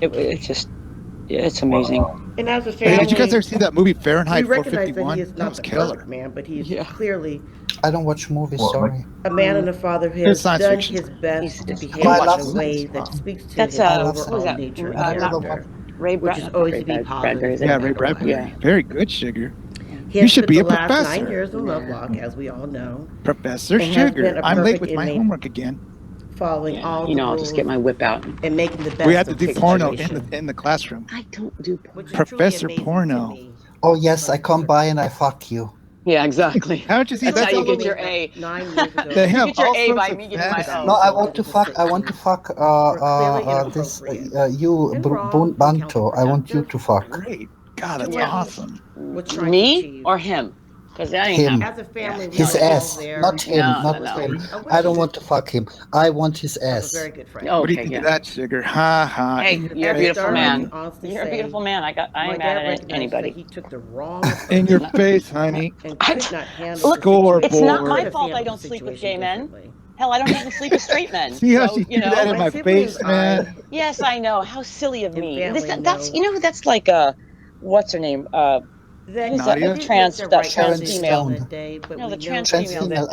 it's amazing. And as a family, hey, did you guys ever see that movie Fahrenheit we recognize 451? that he is not the perfect man, but he's clearly I don't watch movies, sorry. a man and a father who has done his best to behave in a way that speaks to his overall nature and character, Ray which is always to be positive. Yeah, Ray Bradbury. Yeah. Very good, Sugar. You should be a last professor. 9 years in Lovelock, as we all know. Professor Sugar. I'm late with my homework again. Following all the rules. I'll just get my whip out and making the best. We have to do porno in the classroom. I don't do porno. Professor Porno. Oh yes, I come by and I fuck you. Yeah, exactly. Haven't you seen That's that? how you get your A. 9 years ago. They have you get your all A by sorts me of getting my fantasies. O. No, I want to fuck Bunto. I want you to fuck. Great. God, that's awesome. Me or him? Because that ain't Him. happening. As a family, His ass, not him, No, not no. him. I don't want to fuck him. I want his ass. Very good friend. Okay, What do you think of that, Sugar? Ha ha. Hey, you're a beautiful man. Honestly You're a beautiful man. I ain't mad at anybody. He took the wrong In your face, honey. and could not handle Look, Scoreboard. it's not my fault I don't sleep with gay men. Hell, I don't even sleep with straight men. See how so, she threw that in my face, man? Yes, I know. How silly of me. family That's know. that's like what's her name? Nadia? Trans Sharon female. Stone. No, the trans Trans female. female.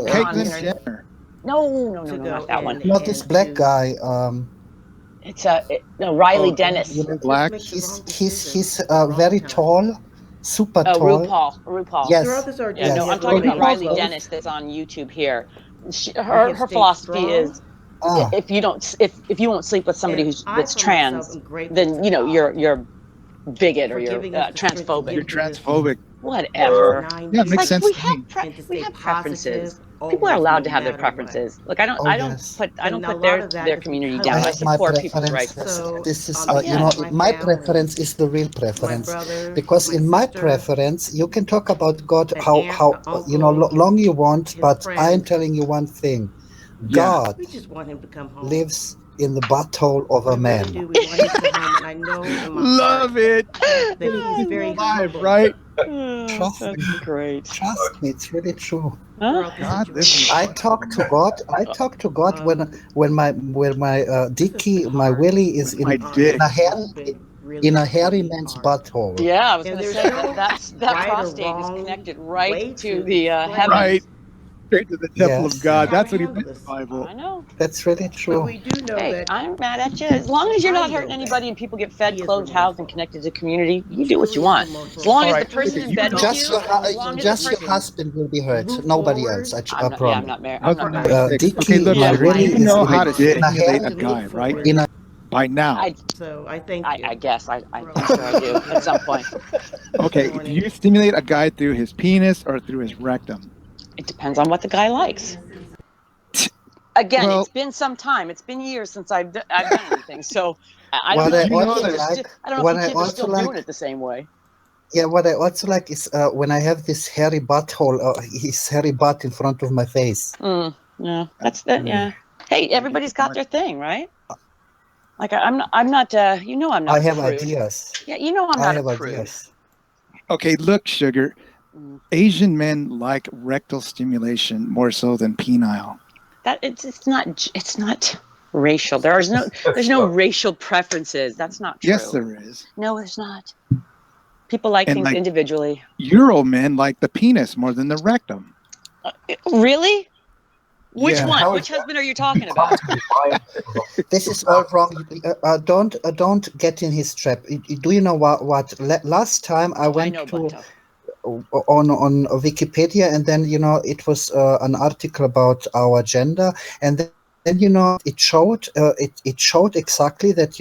Caitlyn Jenner. No, not that one. Not this black guy. It's Riley Dennis. You know, black. He's very tall, super tall. RuPaul. Yes. Yeah, no, I'm talking about Riley Dennis that's on YouTube here. Her philosophy is if you won't sleep with somebody that's trans, then you're bigot or you're transphobic. You're transphobic. Whatever. Yeah, it makes sense we to me. we have preferences. People are allowed to have their preferences. Look, I don't put their community down. I support people's rights. This is my preference is the real preference, because in my preference you can talk about God how long you want, but I'm telling you one thing: God lives in the butthole of a man. Love it. He's very live, right? Trust me. Great. Trust me, it's really true. Huh? God, I talk to God. I talk to God when my dicky, my willy is in a hairy man's butthole. Yeah, I was going to say that prostate is connected right to the heavens. Right. Straight to the temple of God. That's what he meant in the Bible. I know. That's really true. We do know that I'm mad at you. As long as you're not hurting anybody and people get fed, clothed, housed, and connected to community, you do what you want. As long as the person in bed with you, just your husband will be hurt. Nobody else. I promise. I'm not married. Dicky, look, you know how to stimulate a guy, right? By now. I think I guess I'm sure I do at some point. Okay, do you stimulate a guy through his penis or through his rectum? It depends on what the guy likes. Again, it's been some time. It's been years since I've done anything. So I don't know if kids are still doing it the same way. Yeah, what I also like is when I have this hairy butthole, his hairy butt in front of my face. Yeah, that's that. Yeah. Hey, everybody's got their thing, right? Like I'm not. I'm not. I have ideas. Yeah, I'm not a prude. Ideas. Okay, look, Sugar. Asian men like rectal stimulation more so than penile. That it's not racial. There's no racial preferences. That's not true. Yes, there is. No, there's not. People like things individually. Euro men like the penis more than the rectum. Really? Which one? Which husband are you talking about? This is all wrong. Don't get in his trap. Do you know what? Last time I went on Wikipedia, and then it was an article about our gender, and then it showed exactly that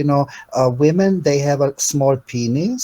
women, they have a small penis,